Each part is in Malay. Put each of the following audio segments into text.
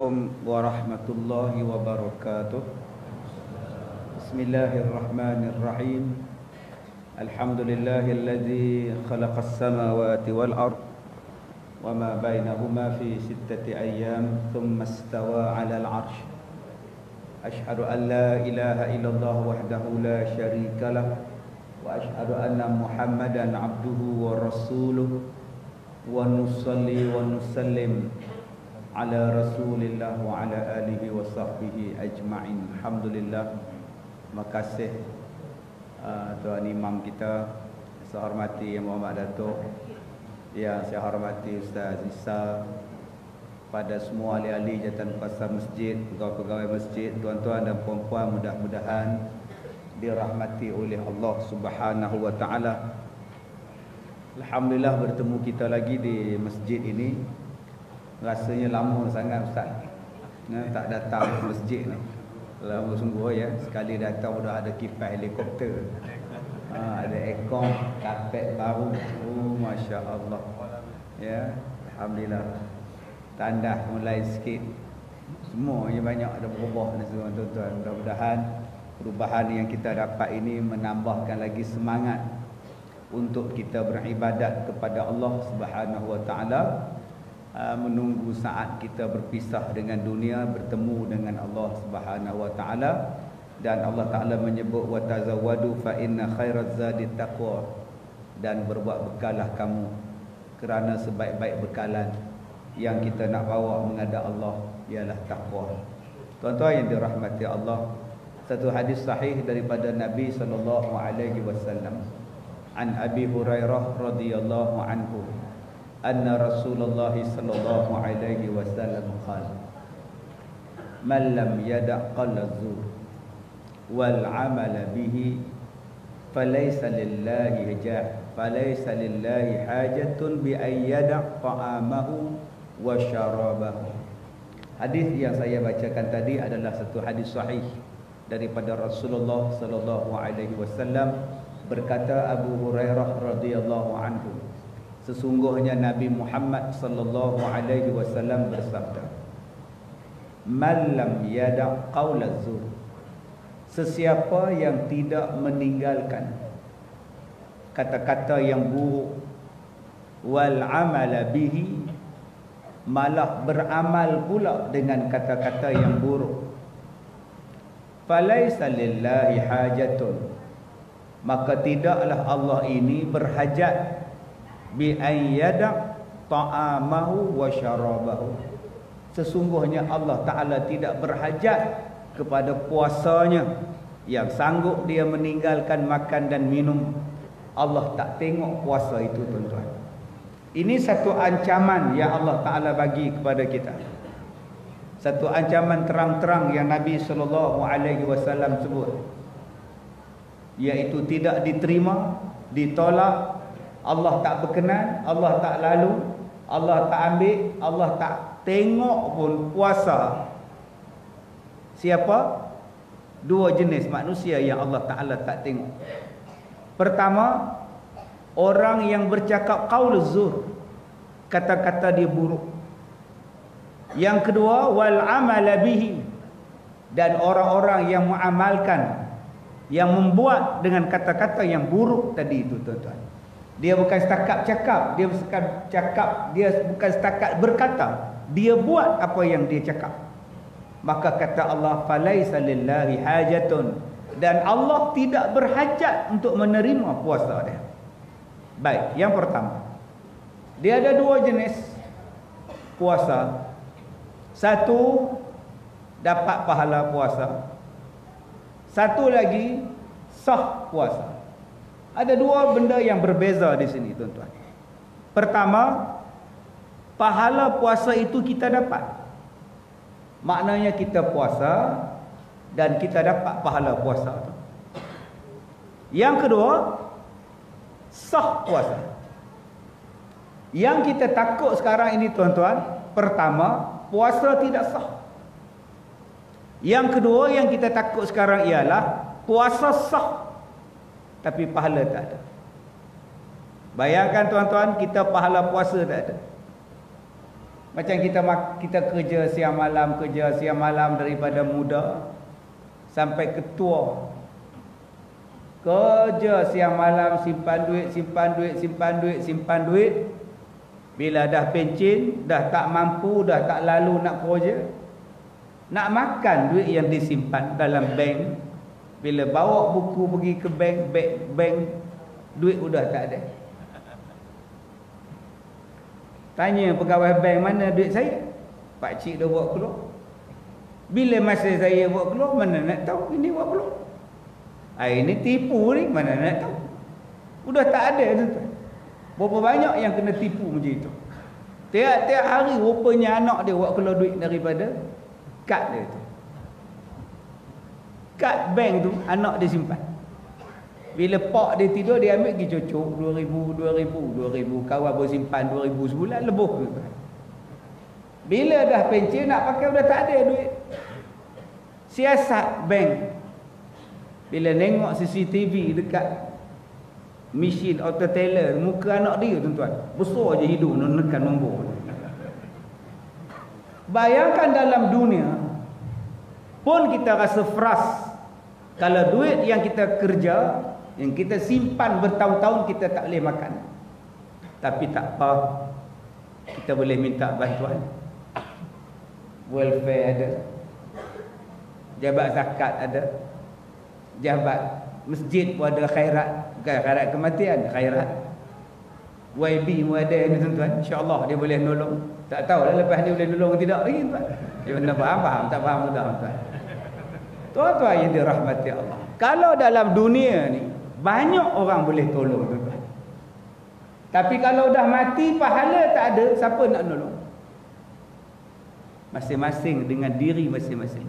Warahmatullahi wabarakatuh. Bismillahirrahmanirrahim. Alhamdulillahilladzi khalaqas samawati wal ard wa ma bainahuma fi sittati ayyam thumma istawa 'alal 'arsy. Asyhadu an la ilaha illallah wahdahu la syarika lah wa asyhadu anna Muhammadan 'abduhu wa rasuluh wa nusalli wa nusallim ala Rasulillah wa ala alihi wa sahbihi ajma'in. Alhamdulillah. Terima kasih Tuan Imam kita, saya hormati Muhammad Datuk, yang saya hormati Ustaz Isa, pada semua ahli-ahli jawatan pasar masjid, pegawai-pegawai masjid, tuan-tuan dan puan-puan, mudah-mudahan dirahmati oleh Allah Subhanahu wa taala. Alhamdulillah bertemu kita lagi di masjid ini. Rasanya lama sangat Ustaz, tak datang ke masjid ni. Lama sungguh ya. Sekali datang sudah ada kipas helikopter, ada aircon, kapet baru. Masya Allah ya. Alhamdulillah. Tandas mulai sikit. Semuanya banyak ada berubah ni semua tuan-tuan. Mudah-mudahan perubahan yang kita dapat ini menambahkan lagi semangat untuk kita beribadat kepada Allah Subhanahu wa taala, menunggu saat kita berpisah dengan dunia, bertemu dengan Allah Subhanahu wa taala. Dan Allah taala menyebut wa tazawwadu fa inna khairaz zadi taqwa, dan berbuat bekallah kamu, kerana sebaik-baik bekalan yang kita nak bawa menghadap Allah ialah takwa. Tuan-tuan yang dirahmati Allah, satu hadis sahih daripada Nabi sallallahu alaihi wasallam, an Abi Hurairah radhiyallahu anhu, anna Rasulullah sallallahu alaihi wasallam qala man lam yada' qawla zur wal 'amala bihi falaysa lillahi hajatun bi an yada' ta'amahu wa syarabahu. Hadis yang saya bacakan tadi adalah satu hadis sahih daripada Rasulullah sallallahu alaihi wasallam. Berkata Abu Hurairah radhiyallahu anhu, sesungguhnya Nabi Muhammad sallallahu alaihi wasallam bersabda, "Man lam yada' qaula zur," sesiapa yang tidak meninggalkan kata-kata yang buruk, wal amala bihi, malah beramal pula dengan kata-kata yang buruk, falaisa lillahi hajatun, maka tidaklah Allah ini berhajat bi ayyada ta'amahu wa syarabahu, sesungguhnya Allah Ta'ala tidak berhajat kepada puasanya, yang sanggup dia meninggalkan makan dan minum. Allah tak tengok puasa itu tuan-tuan. Ini satu ancaman yang Allah Ta'ala bagi kepada kita, satu ancaman terang-terang yang Nabi SAW sebut, iaitu tidak diterima, ditolak, Allah tak berkenan, Allah tak lalu, Allah tak ambil, Allah tak tengok pun puasa. Siapa? Dua jenis manusia yang Allah Ta'ala tak tengok. Pertama, orang yang bercakap qaul zur, kata-kata dia buruk. Yang kedua, wal amala bihi, dan orang-orang yang mengamalkan, yang membuat dengan kata-kata yang buruk tadi itu tuan-tuan. Dia bukan setakat cakap, dia bukan setakat berkata, dia buat apa yang dia cakap. Maka kata Allah, falaisa lillahi hajatun, dan Allah tidak berhajat untuk menerima puasa dia. Baik, yang pertama, dia ada dua jenis puasa. Satu, dapat pahala puasa. Satu lagi, sah puasa. Ada dua benda yang berbeza di sini tuan-tuan. Pertama, pahala puasa itu kita dapat. Maknanya kita puasa dan kita dapat pahala puasa. Yang kedua, sah puasa. Yang kita takut sekarang ini tuan-tuan, pertama, puasa tidak sah. Yang kedua yang kita takut sekarang ialah puasa sah tapi pahala tak ada. Bayangkan tuan-tuan, kita pahala puasa tak ada. Macam kita kerja siang malam daripada muda sampai ketua. Kerja siang malam, simpan duit. Bila dah pencen, dah tak mampu, dah tak lalu nak kerja, nak makan duit yang disimpan dalam bank. Bila bawa buku pergi ke bank, duit sudah tak ada. Tanya pegawai bank, mana duit saya? Pak cik dah buat keluar. Bila masa saya buat keluar, mana nak tahu ini buat keluar? Ini tipu ni, mana nak tahu? Sudah tak ada, tuan-tuan. Berapa banyak yang kena tipu macam itu. Tiap-tiap hari rupanya anak dia buat keluar duit daripada kad dia tu. Kad bank tu anak dia simpan. Bila pak dia tidur, dia ambil pergi cocok 2,000. Kawan bersimpan 2,000 sebulan, lebih. Bila dah pencen nak pakai, dah tak ada duit. Siasat bank. Bila tengok CCTV dekat mesin auto teller, muka anak dia, tuan-tuan, besar je hidung menekan nombor. Bayangkan dalam dunia pun kita rasa frust kalau duit yang kita kerja, yang kita simpan bertahun-tahun, kita tak boleh makan. Tapi tak apa, kita boleh minta bantuan. Welfare ada, jabat zakat ada, jabat masjid pun ada khairat. Bukan khairat kematian, khairat YB pun ada ni, tuan-tuan. InsyaAllah dia boleh nolong. Tak tahu lah lepas ni boleh nolong ke tidak lagi, tuan. Dia kena faham, tak faham mudah, tuan. Tuan-tuan yang dirahmati Allah, kalau dalam dunia ni banyak orang boleh tolong, tuan-tuan. Tapi kalau dah mati, pahala tak ada, siapa nak nolong? Masing-masing dengan diri masing-masing.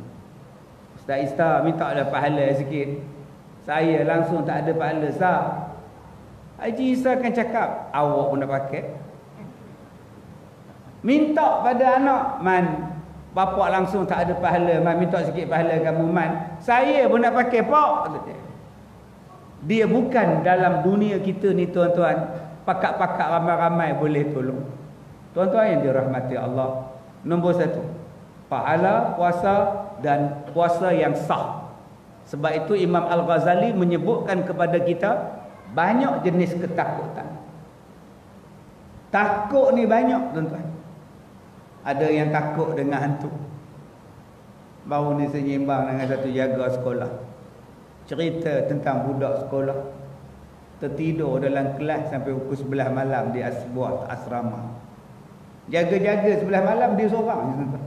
Ustaz Ista minta ada pahala sikit, saya langsung tak ada pahala, Ustaz. Haji Isa akan cakap, awak pun nak pakai. Minta pada anak, man, bapak langsung tak ada pahala, man, minta sikit pahala kamu, man, saya pun nak pakai, pak. Dia bukan dalam dunia kita ni, tuan-tuan, pakak-pakak ramai-ramai boleh tolong. Tuan-tuan yang dirahmati Allah, nombor satu, pahala puasa dan puasa yang sah. Sebab itu Imam Al-Ghazali menyebutkan kepada kita banyak jenis ketakutan. Takut ni banyak, tuan-tuan. Ada yang takut dengan hantu. Baru ni saya seimbang dengan satu jaga sekolah, cerita tentang budak sekolah tertidur dalam kelas sampai pukul 11 malam di sebuah asrama. Jaga-jaga 11 malam, dia seorang, tuan-tuan.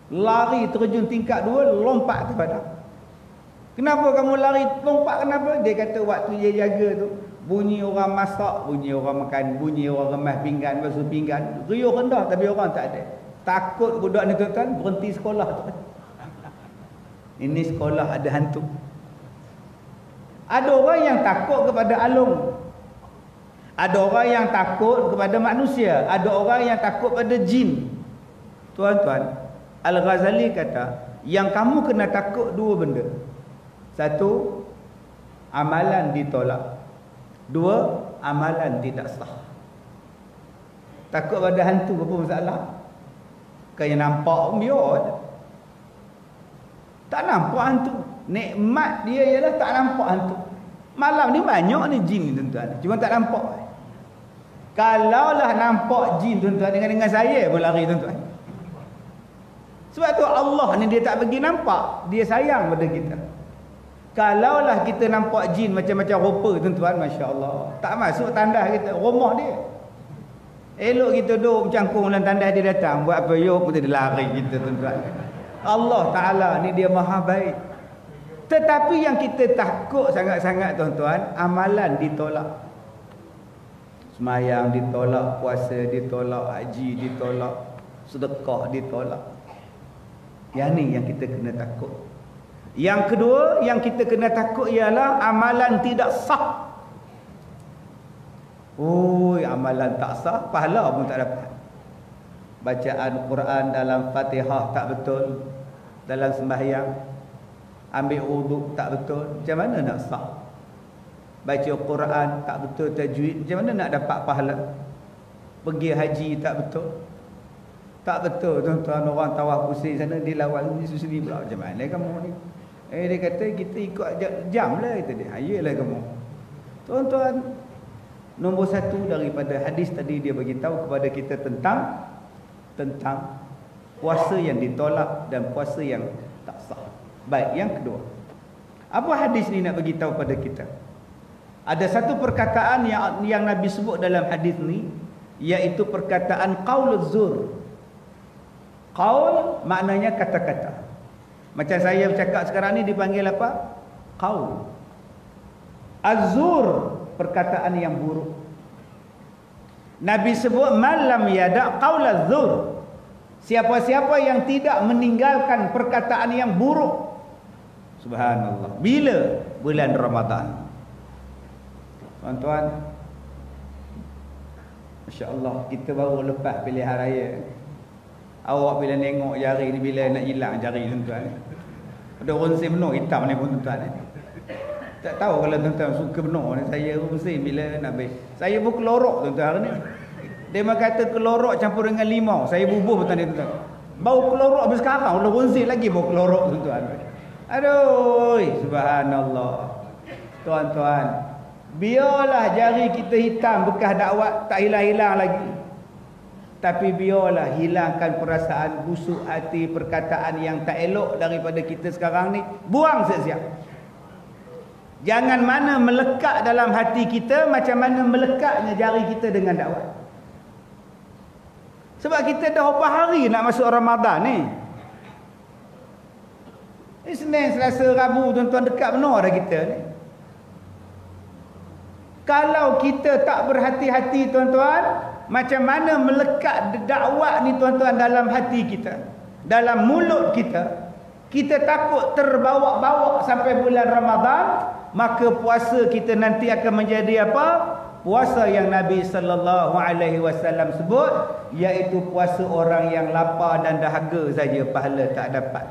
Lari terjun tingkat 2, lompat ke padang. Kenapa kamu lari lompat, kenapa? Dia kata waktu dia jaga tu, bunyi orang masak, bunyi orang makan, bunyi orang remas pinggan, basuh pinggan, riuh rendah tapi orang tak ada. Takut budak ni, tuan-tuan, berhenti sekolah tu. Ini sekolah ada hantu. Ada orang yang takut kepada alung. Ada orang yang takut kepada manusia. Ada orang yang takut pada jin. Tuan-tuan, Al-Ghazali kata, yang kamu kena takut dua benda. Satu, amalan ditolak. Dua, amalan tidak sah. Takut pada hantu apa masalah? Kayak nampak biar je. Tak nampak hantu. Nikmat dia ialah tak nampak hantu. Malam ni banyak ni jin ni, tuan-tuan, cuma tak nampak. Kalaulah nampak jin, tuan-tuan, dengan saya pun lari, tuan-tuan. Sebab tu Allah ni dia tak bagi nampak, dia sayang pada kita. Kalaulah kita nampak jin macam-macam rupa, tuan-tuan, masya-Allah, tak masuk tandas kita, rumah dia. Elok kita duduk bercangkung dalam tandas dia datang, buat apa yuk pun dia lari kita, tuan-tuan. Allah Ta'ala ni dia maha baik. Tetapi yang kita takut sangat-sangat, tuan-tuan, amalan ditolak. Semayang ditolak, puasa ditolak, haji ditolak, sedekah ditolak. Yang ni yang kita kena takut. Yang kedua yang kita kena takut ialah amalan tidak sah. Oi, amalan tak sah, pahala pun tak dapat. Bacaan Quran dalam Fatihah tak betul, dalam sembahyang, ambil wuduk tak betul, macam mana nak sah? Baca Quran tak betul tajwid, macam mana nak dapat pahala? pergi haji tak betul. Tak betul tuan-tuan, orang tawaf pusing sana dilawan sendiri pula. Macam mana kamu ni? Dia kata kita ikut jam lah, kata dia. Ayolah kamu. Tuan-tuan, nombor satu daripada hadis tadi dia bagi tahu kepada kita tentang puasa yang ditolak dan puasa yang tak sah. Baik, yang kedua. Apa hadis ni nak bagi tahu pada kita? Ada satu perkataan yang Nabi sebut dalam hadis ni, iaitu perkataan qauluz zur. Qaul maknanya kata-kata. Macam saya bercakap sekarang ni dipanggil apa? Qaul. Az-zur, perkataan yang buruk. Nabi sebut malam yada qaulaz zur. Siapa-siapa yang tidak meninggalkan perkataan yang buruk. Subhanallah. Bila? Bulan Ramadan. Tuan-tuan, Masya-Allah, kita baru lepas pilihan raya. Awak bila tengok jari ni, bila nak hilang jari tuan-tuan. Ada orang mesti benar hitam ni pun tuan-tuan. Tak tahu kalau tuan-tuan suka benar ni. Saya pun mesti bila nak beli. Saya pun kelorok tuan-tuan hari ni. Dia memang kata kelorok campur dengan limau. Saya bubuh betul ni tuan-tuan. Bau kelorok habis sekarang. Orang ronsi lagi bau kelorok tuan-tuan. Aduh, subhanallah. Tuan-tuan, biarlah jari kita hitam bekas dakwat tak hilang-hilang lagi. Tapi biarlah hilangkan perasaan busuk hati, perkataan yang tak elok daripada kita sekarang ni. Buang siap-siap. Jangan mana melekat dalam hati kita macam mana melekatnya jari kita dengan dakwat. Sebab kita dah berapa hari nak masuk Ramadan ni. Isnin, Selasa, Rabu tuan-tuan dekat benar dah kita ni. Kalau kita tak berhati-hati tuan-tuan, macam mana melekat dakwat ni tuan-tuan dalam hati kita, dalam mulut kita, kita takut terbawa-bawa sampai bulan Ramadan, maka puasa kita nanti akan menjadi apa? Puasa yang Nabi sallallahu alaihi wasallam sebut, iaitu puasa orang yang lapar dan dahaga saja, pahala tak dapat.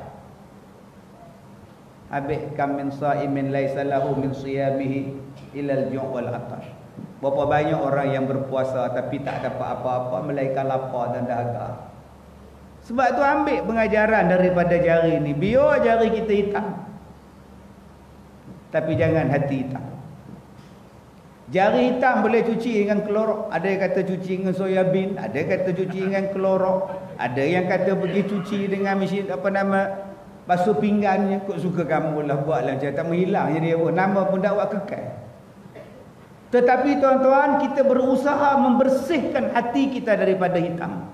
Habis kam min saimin laisa lahu min siyamihi ilal ju' wal atash. Berapa banyak orang yang berpuasa tapi tak dapat apa-apa melainkan lapar dan dahaga. Sebab tu ambil pengajaran daripada jari ni. Biar jari kita hitam, tapi jangan hati hitam. Jari hitam boleh cuci dengan klorok. Ada yang kata cuci dengan soya bean, ada yang kata cuci dengan klorok, ada yang kata pergi cuci dengan mesin basuh pinggannya. Kok suka kamu lah buatlah macam tak menghilang jadi apa. Nama pun dakwat kekal. Tetapi tuan-tuan, kita berusaha membersihkan hati kita daripada hitam.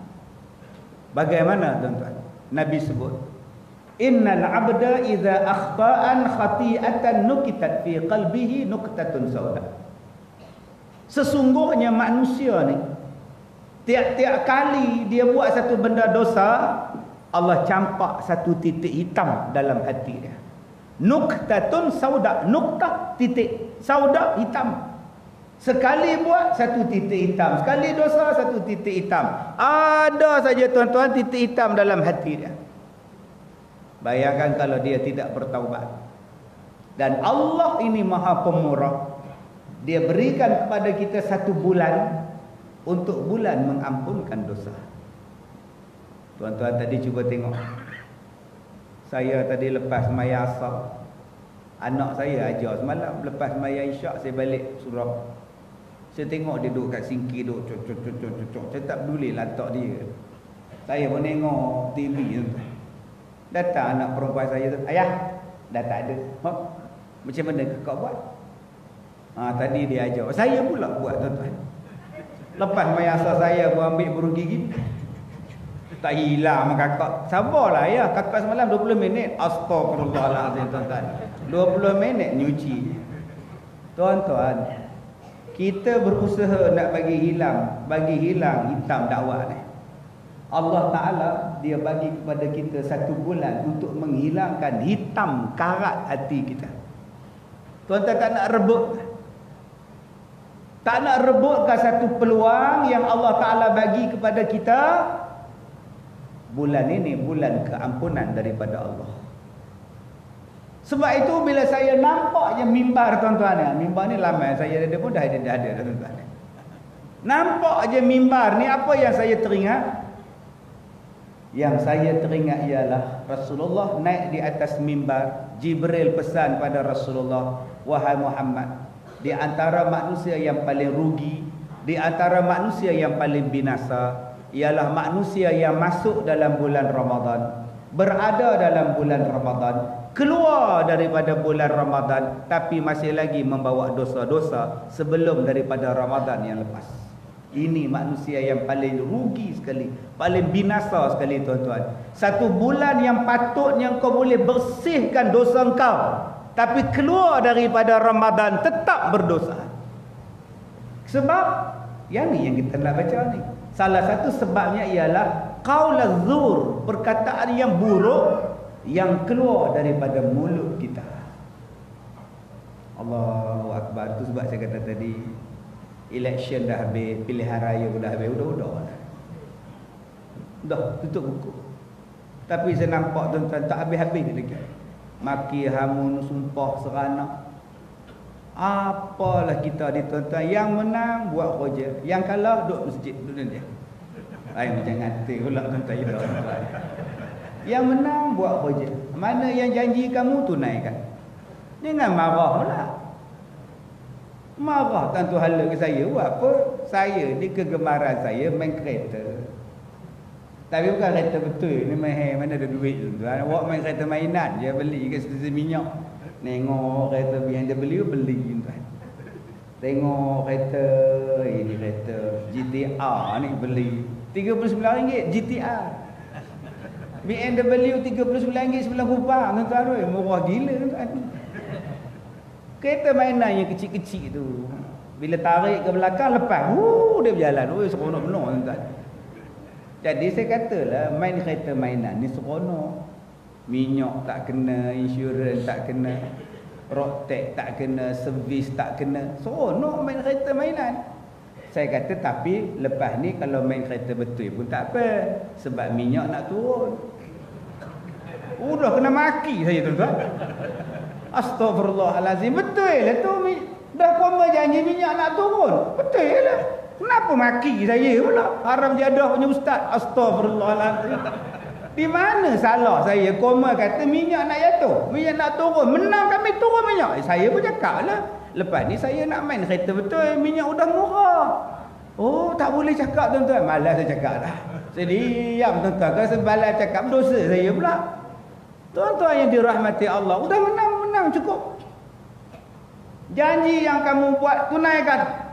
Bagaimana tuan-tuan? Nabi sebut, innal abda idza akhta'an khati'atan nukitat fi qalbihi nuqtatun sauda. Sesungguhnya manusia ni, tiap-tiap kali dia buat satu benda dosa, Allah campak satu titik hitam dalam hati dia. Nuqtatun sauda, nuqtah titik, sauda hitam. Sekali buat satu titik hitam, sekali dosa satu titik hitam. Ada saja tuan-tuan titik hitam dalam hati dia. Bayangkan kalau dia tidak bertaubat. Dan Allah ini Maha Pemurah. Dia berikan kepada kita 1 bulan untuk bulan mengampunkan dosa. Tuan-tuan tadi cuba tengok. Saya tadi lepas sembahyang asar, anak saya ajar semalam lepas sembahyang isyak saya balik surau. Saya tengok dia duduk kat singki, duduk cocok. Saya tak peduli lantak dia. Saya pun tengok TV tu. Datang anak perempuan saya tu, ayah, dah tak ada. Macam mana kau buat? Tadi dia ajar. Saya pula buat tuan-tuan. Lepas sembahyang asar saya pun ambil burung gigi. Tak hilang kakak. Sabarlah ya, kakak semalam 20 minit. Astagfirullahalazim tuan-tuan. 20 minit nyuci. Tuan-tuan, kita berusaha nak bagi hilang hitam dakwah ni. Allah Ta'ala dia bagi kepada kita 1 bulan untuk menghilangkan hitam karat hati kita. Tuan-tuan tak nak rebut. Tak nak rebutkan satu peluang yang Allah Ta'ala bagi kepada kita. Bulan ini bulan keampunan daripada Allah. Sebab itu bila saya nampak je mimbar tuan-tuan, mimbar ni lama saya ada pun dah ada tuan-tuan. Nampak aja mimbar ni, apa yang saya teringat? Yang saya teringat ialah Rasulullah naik di atas mimbar. Jibril pesan pada Rasulullah, wahai Muhammad, di antara manusia yang paling rugi, di antara manusia yang paling binasa, ialah manusia yang masuk dalam bulan Ramadan, berada dalam bulan Ramadan, keluar daripada bulan Ramadan, tapi masih lagi membawa dosa-dosa sebelum daripada Ramadan yang lepas. Ini manusia yang paling rugi sekali, paling binasa sekali tuan-tuan. Satu bulan yang patutnya kau boleh bersihkan dosa kau, tapi keluar daripada Ramadan tetap berdosa. Sebab yang ni yang kita nak baca ni. Salah satu sebabnya ialah qaulaz zur, perkataan yang buruk yang keluar daripada mulut kita. Allahu Akbar. Itu sebab saya kata tadi, election dah habis, pilihan raya pun dah habis, udah dah tutup buku. Tapi saya nampak tuan-tuan tak habis-habis lagi. Maki, hamun, sumpah, serana. Apalah kita ni tuan-tuan, yang menang buat kerja, yang kalah duduk masjid, duduk dia. Macam ngati pula tuan-tuan, tuan-tuan. Yang menang buat kerja, mana yang janji kamu tunaikan. Jangan marah pula. Marah tentu hala ke saya, buat apa? Saya ni kegemaran saya main kereta. Tapi bukan kereta betul, ni main mana ada duit tuan-tuan. Awak main kereta mainan je, beli ke stesen minyak. Tengok kereta BMW beli tuan. Tengok kereta ini, kereta GTR ni beli RM39 GTR. BMW RM39 sebelah Kupang tuan-tuan, murah gila tuan. Kereta mainan yang kecil-kecil tu, bila tarik ke belakang lepas, dia berjalan, seronok benar tuan. Jadi saya katalah, main kereta mainan ni seronok. Minyak tak kena, insurans tak kena, road tax tak kena, servis tak kena. Seronok main kereta mainan. Saya kata tapi lepas ni kalau main kereta betul pun tak apa, sebab minyak nak turun. Udah kena maki saya tuan-tuan. Astagfirullahalazim, betul lah tu, dah koma janji minyak nak turun. Betul lah. Kenapa maki saya pula? Haram jadah punya ustaz. Astagfirullahalazim. Di mana salah saya? Koma kata minyak nak jatuh, minyak nak turun, menang kami turun minyak. Saya pun cakap lah, lepas ni saya nak main kereta betul, minyak udah murah. Oh, tak boleh cakap tuan-tuan. Malas saya cakap lah. Saya diam tuan-tuan. Kalau sebalas cakap, dosa saya pula. Tuan-tuan yang dirahmati Allah, udah menang cukup. Janji yang kamu buat, tunaikan.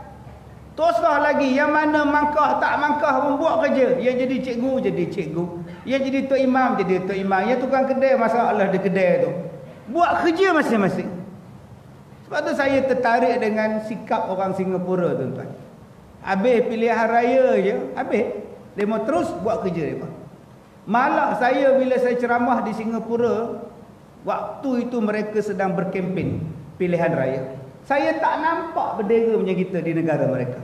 Teruslah lagi, yang mana mangkah tak mangkah membuat kerja. Yang jadi cikgu, jadi cikgu. Yang jadi tok imam, jadi tok imam. Yang tukang kedai, masalah di kedai tu. Buat kerja masing-masing. Sebab tu saya tertarik dengan sikap orang Singapura tuan-tuan. Habis pilihan raya je, habis. Dia mau terus buat kerja dia. Malah saya bila saya ceramah di Singapura, waktu itu mereka sedang berkempen pilihan raya. Saya tak nampak bendera macam kita di negara mereka.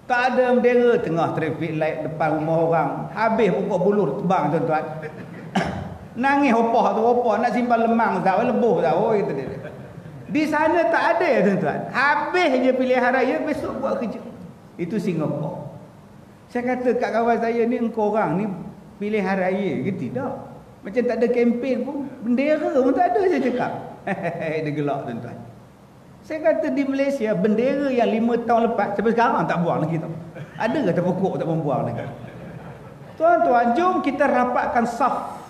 Tak ada bendera tengah traffic light depan rumah orang. Habis pokok bulur terbang tuan-tuan. Nangis opah tu, opah nak simpan lemang tak, lebuh tak. Oh itu dia. Di sana tak ada tuan-tuan. Habis je pilihan raya, besok buat kerja. Itu Singapura. Saya kata kat kawan saya ni, engkau orang ni pilihan raya ke tidak? Macam tak ada kempen pun, bendera pun tak ada, saya cakap. Dia gelak tuan-tuan. Saya kata di Malaysia, bendera yang 5 tahun lepas sampai sekarang tak buang lagi tau. Ada kata pokok tak membuang lagi. Tuan-tuan, jom kita rapatkan saf.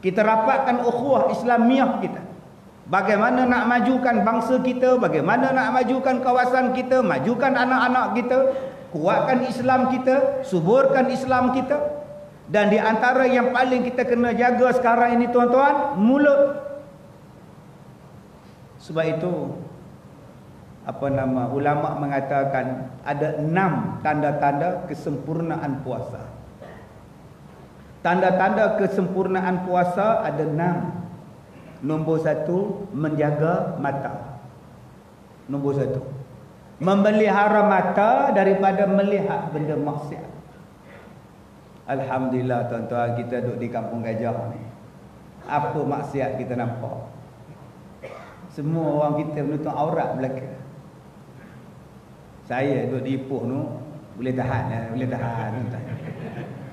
Kita rapatkan ukhuwah Islamiah kita. Bagaimana nak majukan bangsa kita, bagaimana nak majukan kawasan kita, majukan anak-anak kita, kuatkan Islam kita, suburkan Islam kita. Dan di antara yang paling kita kena jaga sekarang ini tuan-tuan, mulut. Sebab itu ulama mengatakan ada 6 tanda-tanda kesempurnaan puasa. Tanda-tanda kesempurnaan puasa ada 6. Nombor 1, menjaga mata. Nombor 1, memelihara mata daripada melihat benda maksiat. Alhamdulillah tuan-tuan, kita duduk di Kampung Gajah ni. Apa maksiat kita nampak? Semua orang kita menutup aurat belaka. Saya duduk di Ipoh tu boleh tahan lah, boleh tahan.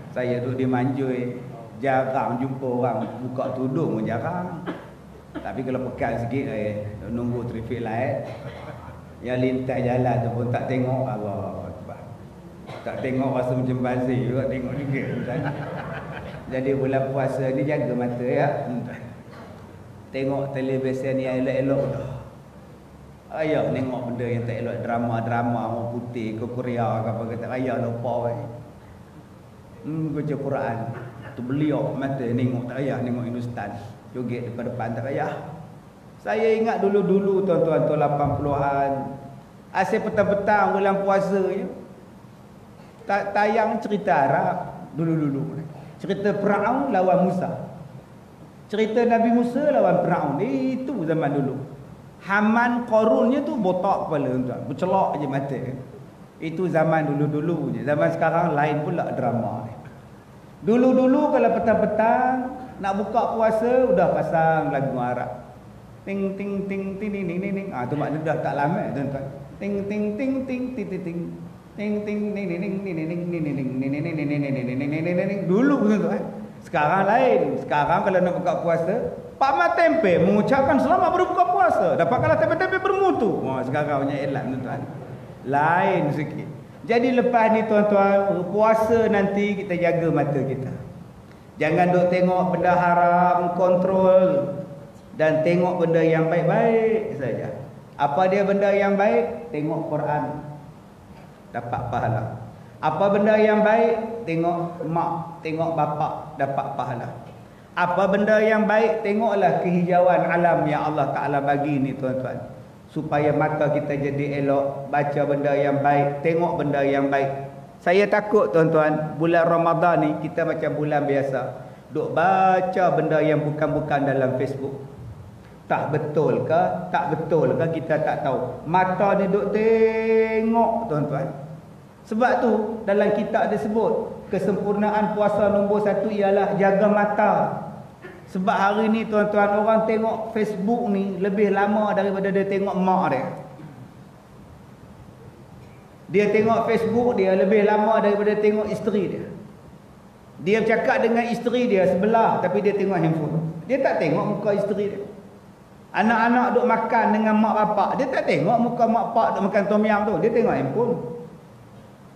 Saya duduk di Manjui, jarang jumpa orang buka tudung pun jarang. Tapi kalau pekat sikit nunggu traffic light, yang lintas jalan tu pun tak tengok. Allah Akbar. Tak tengok rasa macam bazir juga, tengok juga. Jadi bulan puasa ni jaga mata ya. Tengok televisi ni yang elok-elok dah. Ayah tengok benda yang tak elok, drama-drama orang putih ke Korea ke apa kata ayah lupa weh. Baca Quran. Tu beliau mata tengok tak payah tengok Hindustan. Joget depan-depan tak payah. Saya ingat dulu-dulu tuan-tuan tu 80-an. Asyik petang-petang bulan puasa je. Tayang cerita Arab dulu-dulu. Cerita Firaun lawan Musa. Cerita Nabi Musa lawan Firaun. Itu zaman dulu. Haman Qarunnya tu botak kepala tuan. Bercelak je mata. Itu zaman dulu-dulu je. Zaman sekarang lain pula drama. Dulu-dulu kalau petang-petang nak buka puasa udah pasang lagu Arab. Ting ting ting ting ting ting ting. Tu makna dah tak lama tuan-tuan. Ting ting ting ting ting ting ting. Ting ting ting ting ting ting ting. Dulu tuan-tuan. Sekarang lain. Sekarang kalau nak buka puasa, Pak Mat Tempe mengucapkan selamat berbuka puasa. Dapatkanlah tempe-tempe bermutu. Sekarang punya elan tuan-tuan. Lain sikit. Jadi lepas ni tuan-tuan, puasa nanti kita jaga mata kita. Jangan duk tengok benda haram, kontrol. Dan tengok benda yang baik-baik saja. Apa dia benda yang baik? Tengok Quran. Dapat pahala. Apa benda yang baik? Tengok mak, tengok bapa, dapat pahala. Apa benda yang baik? Tengoklah kehijauan alam yang Allah Ta'ala bagi ni tuan-tuan. Supaya mata kita jadi elok. Baca benda yang baik, tengok benda yang baik. Saya takut tuan-tuan, bulan Ramadan ni kita macam bulan biasa. Duk baca benda yang bukan-bukan dalam Facebook. Tak betul ke? Tak betul ke? Kita tak tahu. Mata ni duk tengok tuan-tuan. Sebab tu dalam kitab disebut kesempurnaan puasa nombor 1 ialah jaga mata. Sebab hari ni tuan-tuan orang tengok Facebook ni lebih lama daripada dia tengok mak dia. Dia tengok Facebook dia lebih lama daripada tengok isteri dia. Dia bercakap dengan isteri dia sebelah tapi dia tengok handphone. Dia tak tengok muka isteri dia. Anak-anak duk makan dengan mak bapak, dia tak tengok muka mak pak duk makan tom yam tu, dia tengok handphone.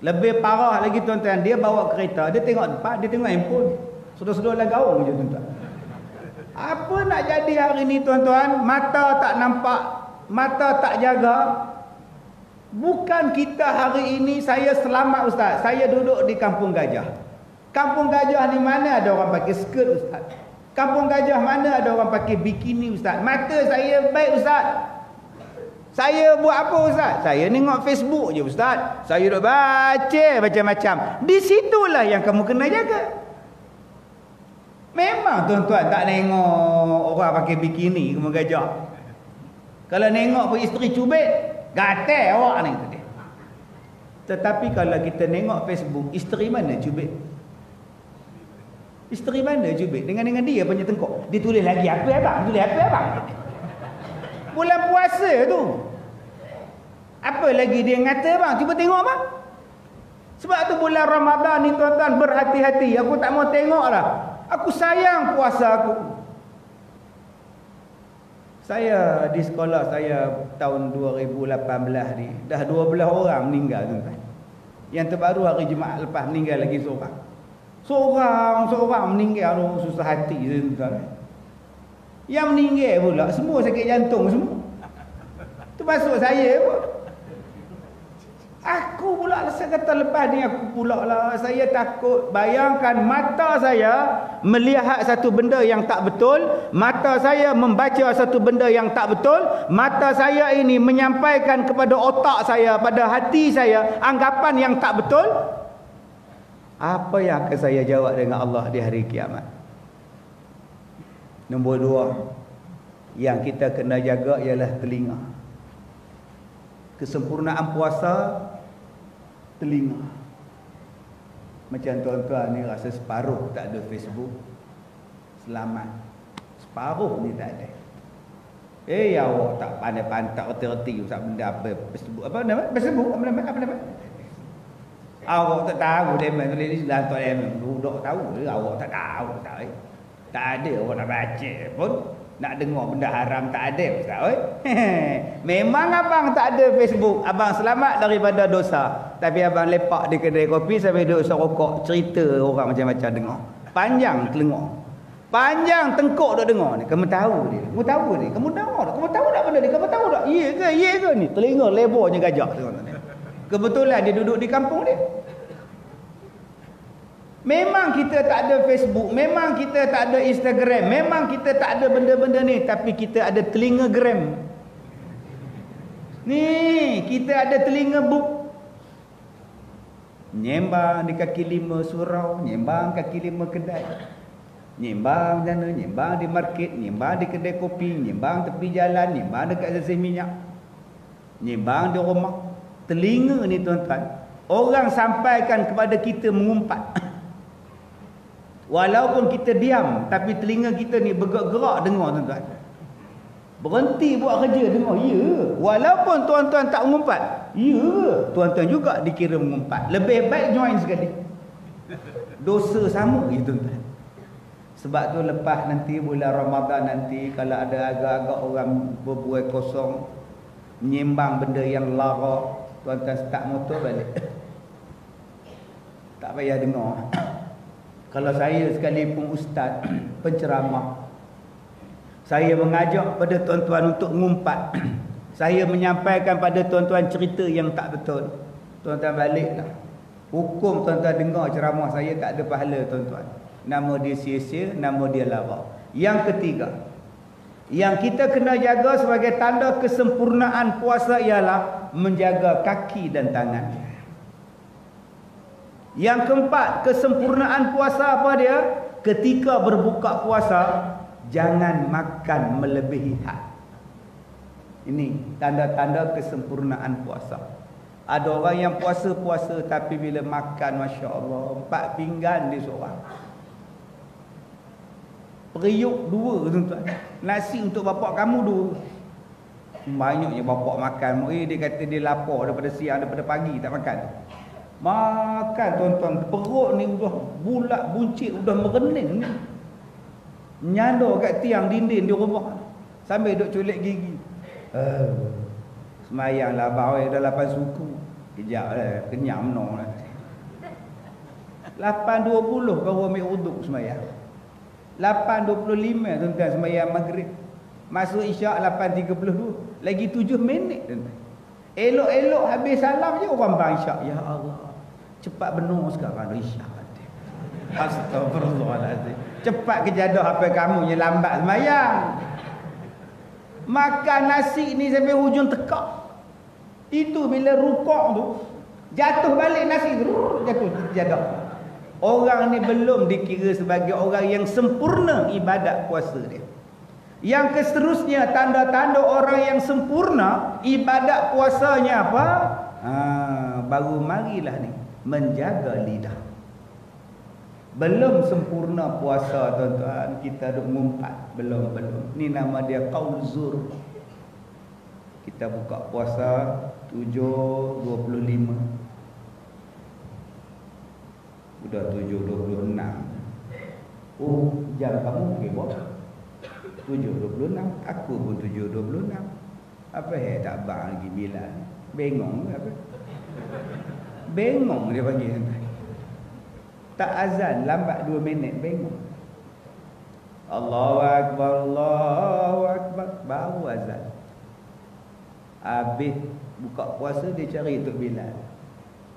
Lebih parah lagi tuan-tuan, dia bawa kereta, dia tengok depan, dia tengok handphone. Sudah-sudah lah gaung je tuan-tuan. Apa nak jadi hari ni tuan-tuan? Mata tak nampak, mata tak jaga. Bukan kita hari ini, saya selamat ustaz. Saya duduk di Kampung Gajah. Kampung Gajah ni mana ada orang pakai skirt ustaz? Kampung Gajah mana ada orang pakai bikini ustaz? Mata saya baik ustaz. Saya buat apa ustaz? Saya tengok Facebook je ustaz. Saya duduk baca macam-macam. Di situlah yang kamu kena jaga. Memang tuan-tuan tak tengok orang pakai bikini Kampung Gajah. Kalau tengok pun isteri cubit, gatal awak ni. Tetapi kalau kita tengok Facebook, isteri mana cubit? Isteri mana cubit? Dengan dia punya tengkok. Dia tulis lagi apa abang? Tulis apa abang? Bulan puasa tu. Apa lagi dia ngata bang? Cuba tengok bang. Sebab tu bulan Ramadan ni tuan-tuan berhati-hati. Aku tak mau tengok lah. Aku sayang puasa aku. Saya di sekolah saya tahun 2018 ni. Dah 12 orang meninggal tuan-tuan. Yang terbaru hari Jumaat lepas meninggal lagi seorang. Seorang meninggal tu susah hati tuan-tuan. Yang meninggal pula semua sakit jantung semua. Tu masuk saya pun. Aku pula saya kata lepas ni aku pula lah saya takut. Bayangkan mata saya melihat satu benda yang tak betul, mata saya membaca satu benda yang tak betul, mata saya ini menyampaikan kepada otak saya, pada hati saya anggapan yang tak betul. Apa yang akan saya jawab dengan Allah di hari kiamat? Nombor 2 yang kita kena jaga ialah telinga. Kesempurnaan puasa, telinga. Macam tuan-tuan ni rasa separuh tak ada Facebook, selamat. Separuh ni tak ada. Awak tak pandai-pandai, tak reti-reti usah benda apa Facebook apa nama? Facebook apa nama? Awak tak tahu dia main tulis ni dah tak dia budak tahu ke awak tak tahu tak oi. Tak ada awak nak baca pun nak dengar benda haram tak ada ustaz oi. Memang abang tak ada Facebook, abang selamat daripada dosa. Tapi abang lepak di kedai kopi sampai duduk serokok cerita orang macam-macam dengar. Panjang telinga. Panjang tengkok duk dengar ni. Kamu tahu dia. Kamu tahu ni. Kamu dengar tak? Kamu tahu tak benda ni? Kamu tahu tak? Ya ke? Ya ke ni? Telinga lebarnya gajah tengok ni. Kebetulan dia duduk di kampung dia. Memang kita tak ada Facebook, memang kita tak ada Instagram, memang kita tak ada benda-benda ni, tapi kita ada telinga gram. Ni, kita ada telinga book. Nyembang di kaki 5 surau, nyembang kaki 5 kedai. Nyembang sana, nyembang di market, nyembang di kedai kopi, nyembang tepi jalan, nyembang dekat stesen minyak. Nyembang di rumah. Telinga ni tuan-tuan, orang sampaikan kepada kita mengumpat. Walaupun kita diam, tapi telinga kita ni bergerak dengar tuan-tuan. Berhenti buat kerja dengar, ya. Walaupun tuan-tuan tak mengumpat, ya. Tuan-tuan juga dikira mengumpat. Lebih baik join sekali. Dosa sama je tuan-tuan. Sebab tu lepas nanti bulan Ramadan nanti, kalau ada agak-agak orang berbuai kosong, menyembang benda yang lara, tuan-tuan start motor balik. Tak payah dengar. Kalau saya sekalipun ustaz, penceramah, saya mengajak pada tuan-tuan untuk mengumpat, saya menyampaikan pada tuan-tuan cerita yang tak betul, tuan-tuan baliklah. Hukum tuan-tuan dengar ceramah saya tak ada pahala tuan-tuan. Nama dia sia-sia, nama dia lara. Yang ketiga, yang kita kena jaga sebagai tanda kesempurnaan puasa ialah menjaga kaki dan tangan. Yang keempat, kesempurnaan puasa apa dia? Ketika berbuka puasa, jangan makan melebihi had. Ini tanda-tanda kesempurnaan puasa. Ada orang yang puasa-puasa tapi bila makan, Masya Allah, 4 pinggan dia seorang. Periuk 2 tuan-tuan. Nasi untuk bapak kamu 2. Banyaknya bapak makan. Dia kata dia lapar daripada siang, daripada pagi tak makan. Makan tuan-tuan, perut ni udah bulat buncit, udah merening ni. Nyandar kat tiang dinding di rumah sambil duk culik gigi. Semayang lah abang dah 8 suku. Kejap lah, kenyang menang lah. 8.20 baru ambil wuduk semayang. 8.25 tuan-tuan semayang maghrib. Masuk isyak 8.32. Lagi 7 minit tuan-tuan. Elok-elok habis salam je orang bang isyak. Ya Allah, cepat benar sekarang isyak. Astagfirullahaladzim. Cepat kejadah apa kamu yang lambat semayang. Makan nasi ni sampai hujung tekak. Itu bila rukuk tu, jatuh balik nasi, jatuh kejadah. Orang ni belum dikira sebagai orang yang sempurna ibadat puasa dia. Yang seterusnya, tanda-tanda orang yang sempurna ibadat puasanya apa? Baru marilah ni menjaga lidah. Belum sempurna puasa tuan-tuan, kita duk ngumpat, belum. Ni nama dia qaul zur. Kita buka puasa 7.25. Udah 7.26. Jam kamu okey buat 7.26, aku pun 7.26. Apa tak bang lagi bila? Bengong ke apa? Bengong dia panggil. Tak azan lambat 2 minit, bengong. Allahu akbar, Allahu akbar, baru azan. Habis buka puasa dia cari Tok Bilal.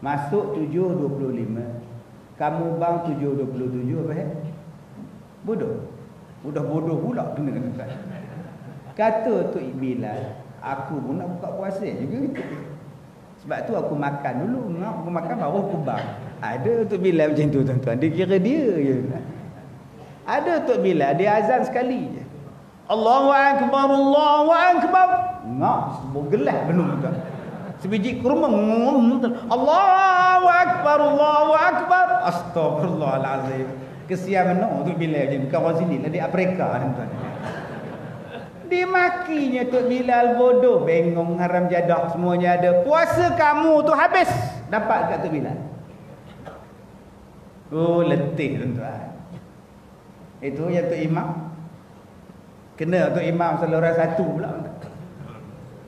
Masuk 7.25. Kamu bang 7.27 apa bodoh. Udah bodoh pula kena kata. Kata Tok Bilal, aku pun nak buka puasa juga. Sebab tu aku makan dulu. Aku makan baru aku bang. Ada Tok Bilal macam tu tuan-tuan. Dia kira dia je. Ada Tok Bilal, dia azan sekali je. Allahu akbar, Allahu akbar. Bergelas penuh tuan. Sebiji kurma. Allahu akbar, Allahu akbar. Astagfirullahalazim. Kesian benar Tok Bilal je. Bukan orang sini lah, dia Afrika tuan. Dimakinya Tok Bilal bodoh, bengong, haram jadah, semuanya ada. Puasa kamu tu habis dapat kat Tok Bilal. Oh, letih tuan-tuan. Itu yang Tok Imam. Kena Tok Imam saluran satu pula.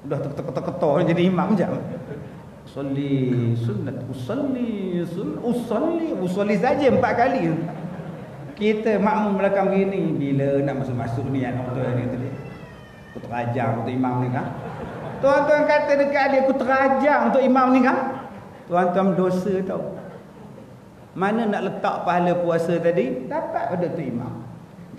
Dah ketok-ketok jadi imam jam. Usolli sunnat, usolli saja 4 kali. Kita makmum belakang gini, bila nak masuk-masuk ni anak betul ni tu dia. Aku terajang untuk imam ni kan. Tuan-tuan kata dekat dia, aku terajang untuk imam ni kan. Tuan-tuan dosa tau. Mana nak letak pahala puasa tadi? Dapat pada Tok Imam.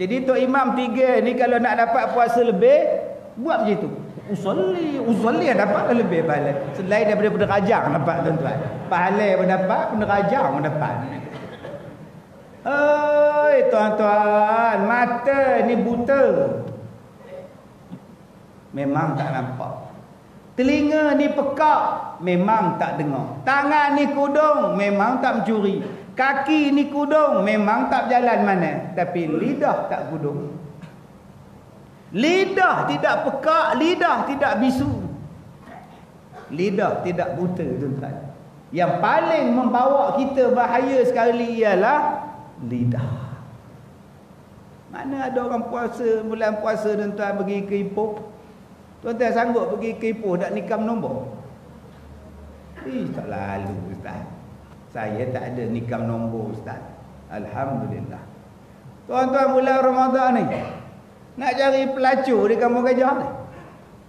Jadi Tok Imam 3 ni kalau nak dapat puasa lebih, buat macam tu. Usolli dapat lebih pahala. Selain daripada penerajang dapat tuan-tuan. Pahala pun dapat, penerajang pun dapat. Oi tuan-tuan, mata ni buta. Memang tak nampak. Telinga ni pekak, memang tak dengar. Tangan ni kudung, memang tak mencuri. Kaki ni kudung, memang tak berjalan mana. Tapi lidah tak kudung. Lidah tidak pekak, lidah tidak bisu. Lidah tidak buta tuan-tuan. Yang paling membawa kita bahaya sekali ialah lidah. Mana ada orang puasa, bulan puasa tuan-tuan pergi ke Ipoh. Tuan-tuan sanggup pergi ke Ipoh tak nikam nombor? Tak lalu Ustaz. Saya tak ada nikam nombor Ustaz. Alhamdulillah. Tuan-tuan bulan Ramadan ni nak cari pelacur di Kampung Gajah ni.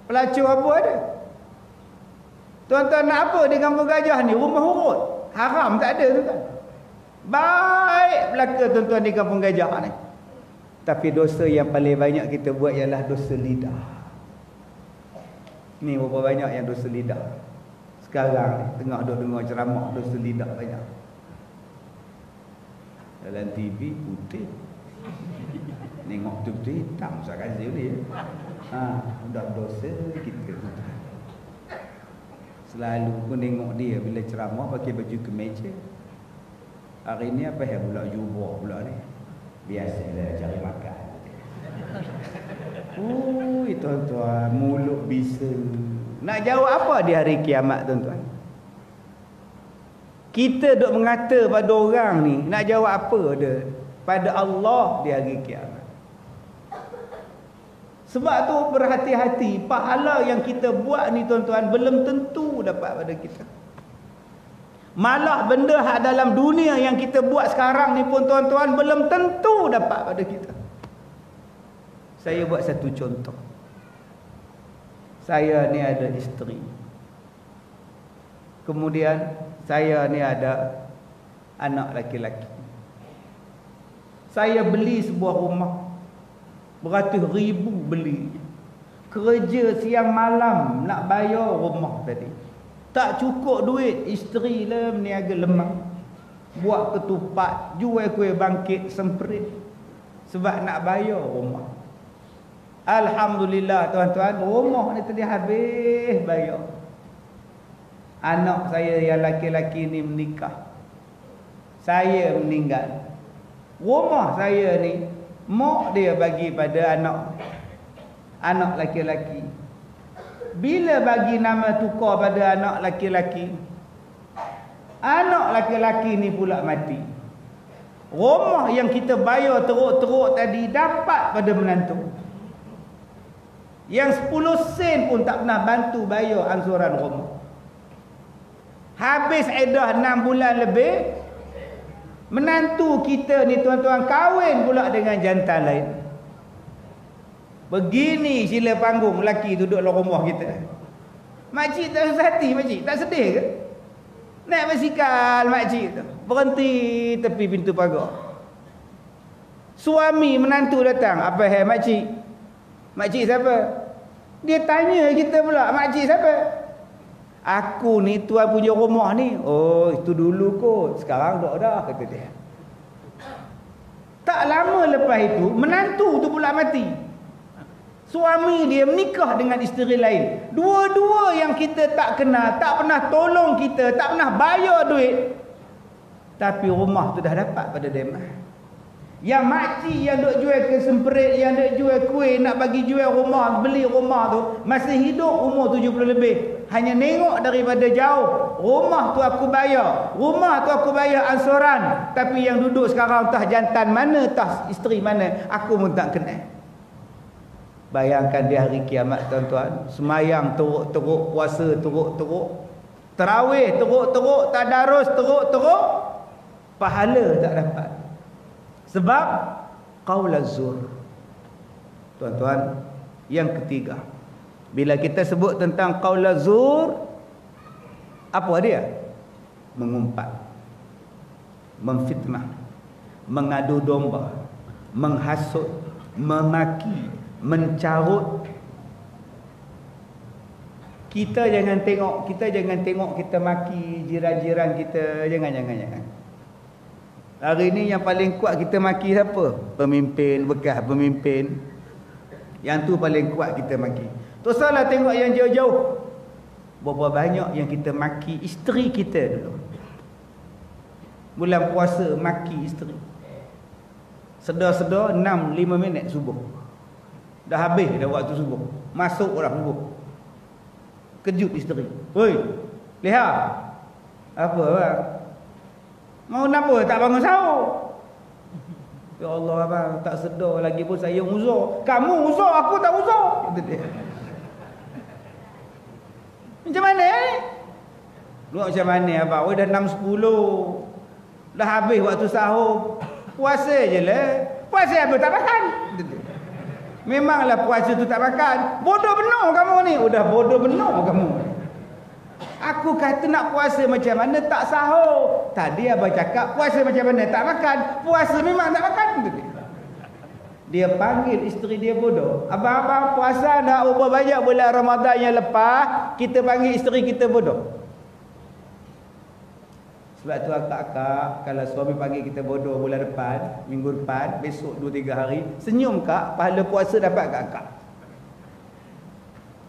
Pelacur apa ada? Tuan-tuan nak apa di Kampung Gajah ni? Rumah urut. Haram tak ada tuan-tuan. Baik belaka tuan-tuan di Kampung Gajah ni. Tapi dosa yang paling banyak kita buat ialah dosa lidah. Ni berapa banyak yang dosa lidah. Sekarang ni tengah duk dengar ceramah dosa lidah banyak. Dalam TV putih. Tengok tu hitam sekali dia. Dah dosa kita. Selalu pun tengok dia bila ceramah pakai baju kemeja. Hari ni apa yang pula jubah pula ni. Biasalah cari makan. Tuan-tuan, mulut bisa. Nak jawab apa di hari kiamat tuan-tuan? Kita duk mengata pada orang ni, nak jawab apa dia pada Allah di hari kiamat? Sebab tu berhati-hati, pahala yang kita buat ni tuan-tuan belum tentu dapat pada kita. Malah benda hak dalam dunia yang kita buat sekarang ni pun tuan-tuan belum tentu dapat pada kita. Saya buat satu contoh. Saya ni ada isteri. Kemudian saya ni ada anak laki-laki. Saya beli sebuah rumah. Beratus ribu beli. Kerja siang malam nak bayar rumah tadi. Tak cukup duit, isteri lah meniaga lemang. Buat ketupat, jual kuih bangkit, semprit. Sebab nak bayar rumah. Alhamdulillah tuan-tuan, rumah ni tadi habis bayar. Anak saya yang laki-laki ni menikah. Saya meninggal. Rumah saya ni, mak dia bagi pada anak laki-laki. Bila bagi nama tukar pada anak laki-laki, anak laki-laki ni pula mati. Rumah yang kita bayar teruk-teruk tadi dapat pada menantu. Yang 10 sen pun tak pernah bantu bayar angsuran rumah. Habis edah 6 bulan lebih, menantu kita ni tuan-tuan kahwin pula dengan jantan lain. Begini sila panggung lelaki duduk dalam rumah kita. Makcik tak susah hati, makcik tak sedih ke? Naik basikal makcik tu, berhenti tepi pintu pagar. Suami menantu datang, apa hai makcik? Makcik siapa? Dia tanya kita pula, makcik siapa? Aku ni tuan punya rumah ni. Oh, itu dulu kot, sekarang dah kata dia. Tak lama lepas itu, menantu tu pula mati. Suami dia menikah dengan isteri lain. Dua-dua yang kita tak kenal, tak pernah tolong kita, tak pernah bayar duit. Tapi rumah tu dah dapat pada demah. Yang makcik yang duk jual ke semperit, yang duk jual kuih, nak bagi jual rumah, beli rumah tu, masih hidup umur 70 lebih. Hanya nengok daripada jauh. Rumah tu aku bayar. Rumah tu aku bayar ansuran. Tapi yang duduk sekarang tah jantan mana, tah isteri mana, aku pun tak kenal. Bayangkan di hari kiamat tuan-tuan. Semayang teruk-teruk, puasa teruk-teruk, tarawih teruk-teruk, tadarus teruk-teruk, pahala tak dapat. Sebab qaul az-zur. Tuan-tuan, yang ketiga, bila kita sebut tentang qaul az-zur, apa dia? Mengumpat, memfitnah, mengadu domba, menghasut, memaki, mencarut. Kita jangan tengok kita maki jiran-jiran kita, jangan. Hari ni yang paling kuat kita maki siapa? Pemimpin, bekas pemimpin. Yang tu paling kuat kita maki. Tak salah tengok yang jauh-jauh. Berapa banyak yang kita maki isteri kita dulu. Bulan puasa maki isteri. Sedar-sedar 6-5 minit subuh. Dah habis dah waktu subuh. Masuk dah subuh. Kejut isteri. Oi, lihat. Apa bang? Mau kenapa tak bangun sahur? Ya Allah abang, tak sedar lagi pun saya uzur. Kamu uzur, aku tak uzur. Macam mana macam mana abang? Oh, dah 6.10. Dah habis waktu sahur. Puasa je lah. Puasa apa tak makan? Memanglah puasa tu tak makan. Bodoh benar kamu ni. Udah bodoh benar kamu. Aku kata nak puasa macam mana tak sahur. Tadi abang cakap puasa macam mana tak makan. Puasa memang tak makan. Dia panggil isteri dia bodoh. Abang-abang puasa dah berapa banyak bulan Ramadan yang lepas, kita panggil isteri kita bodoh. Sebab tu akak-akak, kalau suami panggil kita bodoh bulan depan, minggu depan, besok 2-3 hari, senyum kak, pahala puasa dapat kat akak.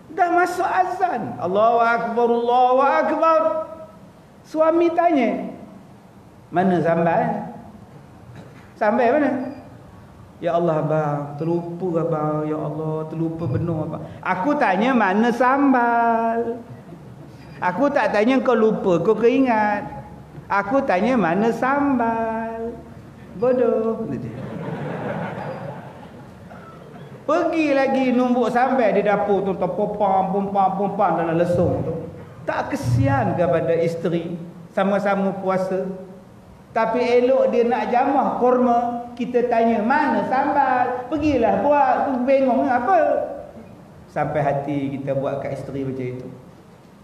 Dah masuk azan. Allahu Akbar, Allahu Akbar. Suami tanya, mana sambal? Sambal mana? Ya Allah abang, terlupa abang. Ya Allah, terlupa benar abang. Aku tanya mana sambal. Aku tak tanya kau lupa, kau keingat. Aku tanya mana sambal. Bodoh. Pergi lagi numbuk sambal di dapur tu, pompang dalam lesung tu. Tak kesian kepada isteri, sama-sama puasa. Tapi elok dia nak jamah kurma, kita tanya mana sambal. Pergilah buat, bengong apa. Sampai hati kita buat kat isteri macam itu.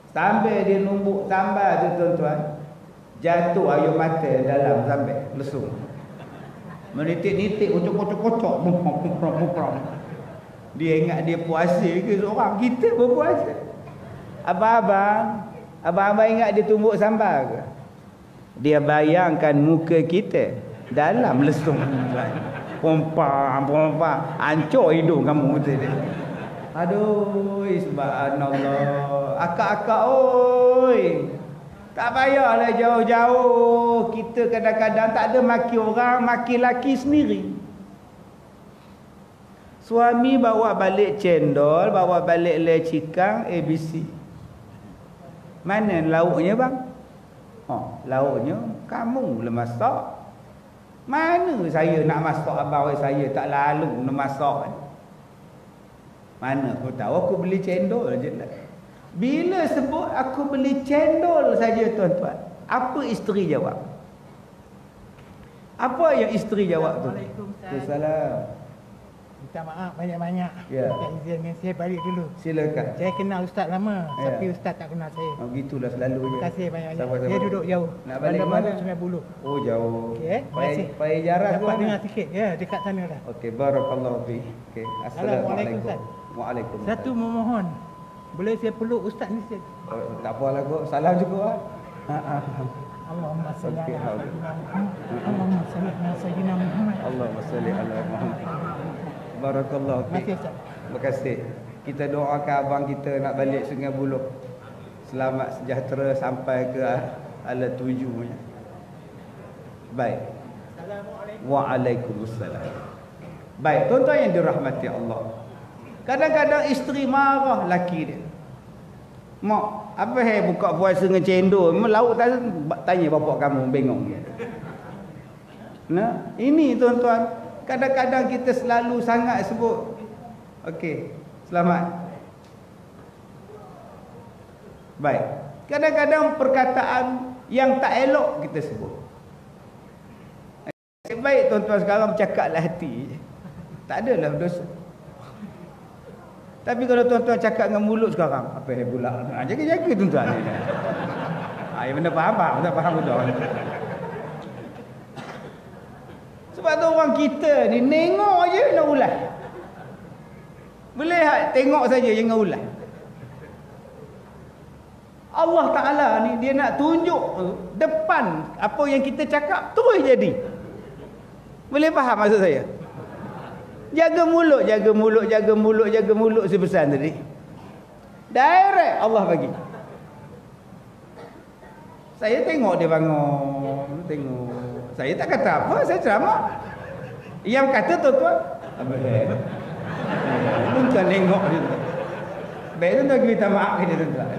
Sampai dia numbuk sambal tu tuan-tuan, jatuh air mata dalam sambal lesung. Menitik-nitik, kocok-kocok, dia ingat dia puasa ke seorang? Kita berpuasa. Abang-abang ingat dia tumbuk sambal ke? Dia bayangkan muka kita dalam lesung. Pompang, hancur hidung kamu betul dia. Aduh, subhanallah. Akak-akak oi. Tak payahlah jauh-jauh. Kita kadang-kadang tak ada maki orang, maki laki sendiri. Suami bawa balik cendol, bawa balik lecikang, ABC. Mana lauknya bang? Oh, lauknya kamu lah masak. Mana saya nak masak abang saya tak lalu nak masak. Mana aku tahu, aku beli cendol je lah. Bila sebut aku beli cendol saja tuan-tuan, apa isteri jawab? Apa yang isteri jawab tu? Waalaikumsalam. Minta maaf banyak-banyak. Ya. Minta izin dengan saya balik dulu. Silakan. Saya kenal ustaz lama, Ya. tapi ustaz tak kenal saya. Oh, gitulah selalu je. Terima kasih banyak-banyak. Sama-sama. Dia duduk jauh. Nak balik Bandar mana? Baru Sungai Buloh. Oh, jauh. Okey, terima kasih. Payah jarak tu. Dapat dengar sikit. Ya, dekat sana dah. Okey, barakallahu fi. Okey, assalamualaikum. Ustaz. Waalaikumsalam. Satu memohon. Boleh saya peluk ustaz ni sikit? Oh, tak apalah kok. Salam juga ah. Allahumma salli Okey, ala alhamdulillah. Muhammad. Allahumma salli ala sayyidina Muhammad. Allahumma salli ala Muhammad. Barakallahu fi. Terima kasih ustaz. Terima kasih. Kita doakan abang kita nak balik Sungai Buloh. Selamat sejahtera sampai ke ala tujuannya. Baik. Waalaikumsalam. Baik, tuan-tuan yang dirahmati Allah. Kadang-kadang isteri marah laki dia. Mak, apa buka puasa dengan cendol? Memang lauk tak tanya bapak kamu, bengong. Nah, ini tuan-tuan, kadang-kadang kita selalu sangat sebut. Okey, selamat. Baik. Kadang-kadang perkataan yang tak elok kita sebut. Baik tuan-tuan sekarang bercakaplah hati. Tak adalah dosa. Tapi kalau tuan-tuan cakap dengan mulut sekarang, apa pula? Jaga-jaga tuan-tuan. Yang benda faham, tak faham betul. Sebab tu orang kita ni nengok je nak ulas. Melihat, tengok saja jangan ulas. Allah Ta'ala ni dia nak tunjuk depan apa yang kita cakap terus jadi. Boleh faham maksud saya? Jaga mulut, jaga mulut, jaga mulut, jaga mulut sepesan tadi. Direct Allah bagi. Saya tengok dia bangun, tengok. Saya tak kata apa, saya ceramah. Yang kata tuan-tuan, apa tuan-tuan tengok dia. Baik tuan-tuan kita maaf ke dia tuan-tuan.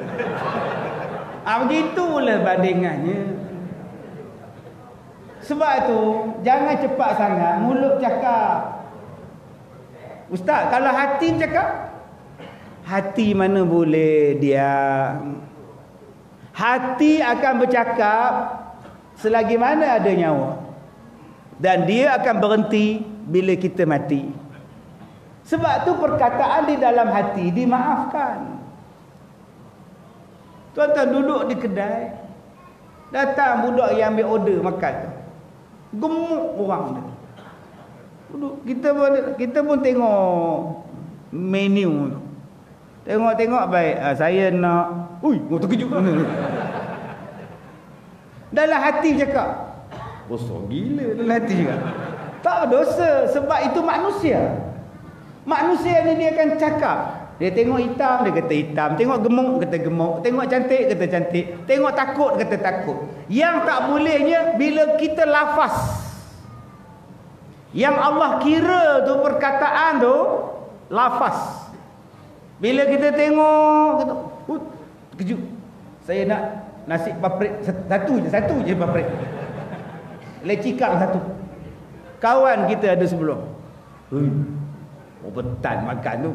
Begitulah bandingannya. Sebab tu jangan cepat sangat mulut cakap. Ustaz, kalau hati cakap, hati mana boleh diam. Hati akan bercakap selagi mana ada nyawa. Dan dia akan berhenti bila kita mati. Sebab tu perkataan di dalam hati dimaafkan. Tuan-tuan duduk di kedai, datang budak yang ambil order makan tu. Gemuk orang tu. Duduk, kita pun tengok menu tu. Tengok baik, saya nak, terkejut. Dalam hati cakap, dosa gila dalam hati cakap. Tak dosa, sebab itu manusia. Manusia ni dia akan cakap. Dia tengok hitam, dia kata hitam. Tengok gemuk, kata gemuk. Tengok cantik, kata cantik. Tengok takut, kata takut. Yang tak bolehnya, bila kita lafaz. Yang Allah kira tu perkataan tu, lafaz. Bila kita tengok, kata, terkejut. Saya nak nasi paprik satu je paprik. Lecikang satu. Kawan kita ada sebelum. Berapa tan makan tu.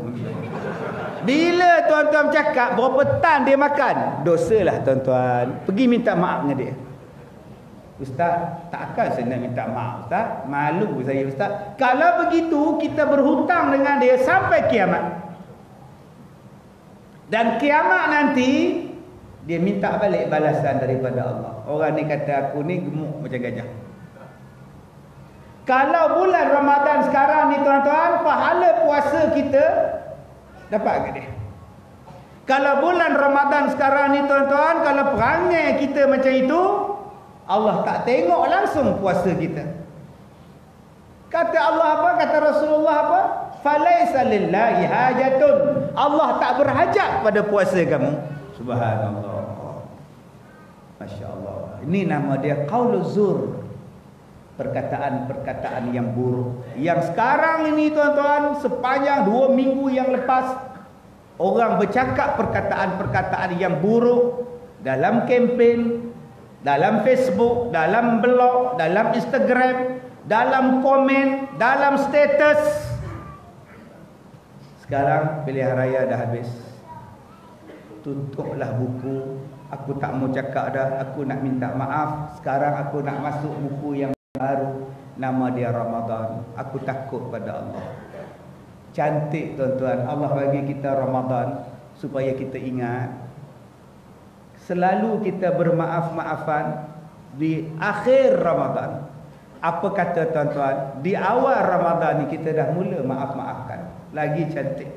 Bila tuan-tuan cakap berapa tan dia makan, dosalah tuan-tuan. Pergi minta maaf dengan dia. Ustaz, takkan saya nak minta maaf Ustaz? Malu saya Ustaz. Kalau begitu kita berhutang dengan dia sampai kiamat. Dan kiamat nanti dia minta balik balasan daripada Allah. Orang ni kata aku ni gemuk macam gajah. Kalau bulan Ramadan sekarang ni tuan-tuan, pahala puasa kita dapat ke dia? Kalau bulan Ramadan sekarang ni tuan-tuan, kalau perangai kita macam itu, Allah tak tengok langsung puasa kita. Kata Allah apa? Kata Rasulullah apa? Falaisa lillahi hajatun. Allah tak berhajat pada puasa kamu. Subhanallah. Masya Allah. Ini nama dia qauluz zur. Perkataan-perkataan yang buruk. Yang sekarang ini tuan-tuan, sepanjang 2 minggu yang lepas, orang bercakap perkataan-perkataan yang buruk dalam kempen, dalam Facebook, dalam blog, dalam Instagram, dalam komen, dalam status. Sekarang pilihan raya dah habis. Tutuplah buku. Aku tak mau cakap dah. Aku nak minta maaf. Sekarang aku nak masuk buku yang baru, nama dia Ramadan. Aku takut pada Allah. Cantik tuan-tuan, Allah bagi kita Ramadan supaya kita ingat. Selalu kita bermaaf-maafan di akhir Ramadan. Apa kata tuan-tuan? Di awal Ramadan ni kita dah mula maaf-maafkan. Lagi cantik.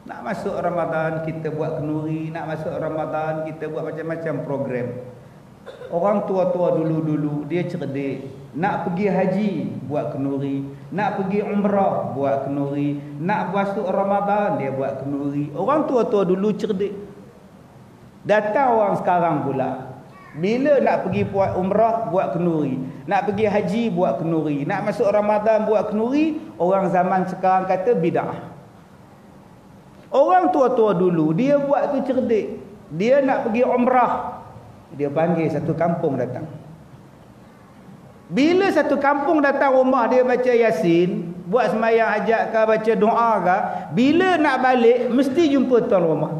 Nak masuk Ramadan kita buat kenduri, nak masuk Ramadan kita buat macam-macam program. Orang tua-tua dulu-dulu dia cerdik. Nak pergi haji buat kenduri, nak pergi umrah buat kenduri, nak masuk Ramadan dia buat kenduri. Orang tua-tua dulu cerdik. Datang orang sekarang pula, bila nak pergi buat umrah buat kenduri, Nak pergi haji buat kenduri, nak masuk Ramadan buat kenduri. Orang zaman sekarang kata bid'ah. Orang tua-tua dulu dia buat tu cerdik. Dia nak pergi umrah, dia panggil satu kampung datang. Bila satu kampung datang rumah dia baca Yasin, buat sembahyang hajat ke, baca doa ke, bila nak balik mesti jumpa tuan rumah.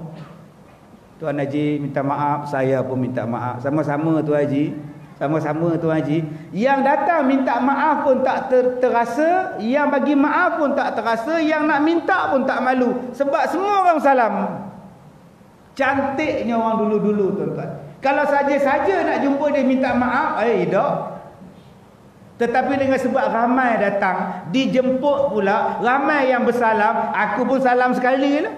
Tuan Haji minta maaf, saya pun minta maaf. Sama-sama Tuan Haji. Sama-sama Tuan Haji. Yang datang minta maaf pun tak terasa, yang bagi maaf pun tak terasa, yang nak minta pun tak malu. Sebab semua orang salam. Cantiknya orang dulu-dulu tuan-tuan. Kalau saja-saja nak jumpa dia minta maaf, tak. Tetapi dengan sebab ramai datang, dijemput pula, ramai yang bersalam, aku pun salam sekali lah.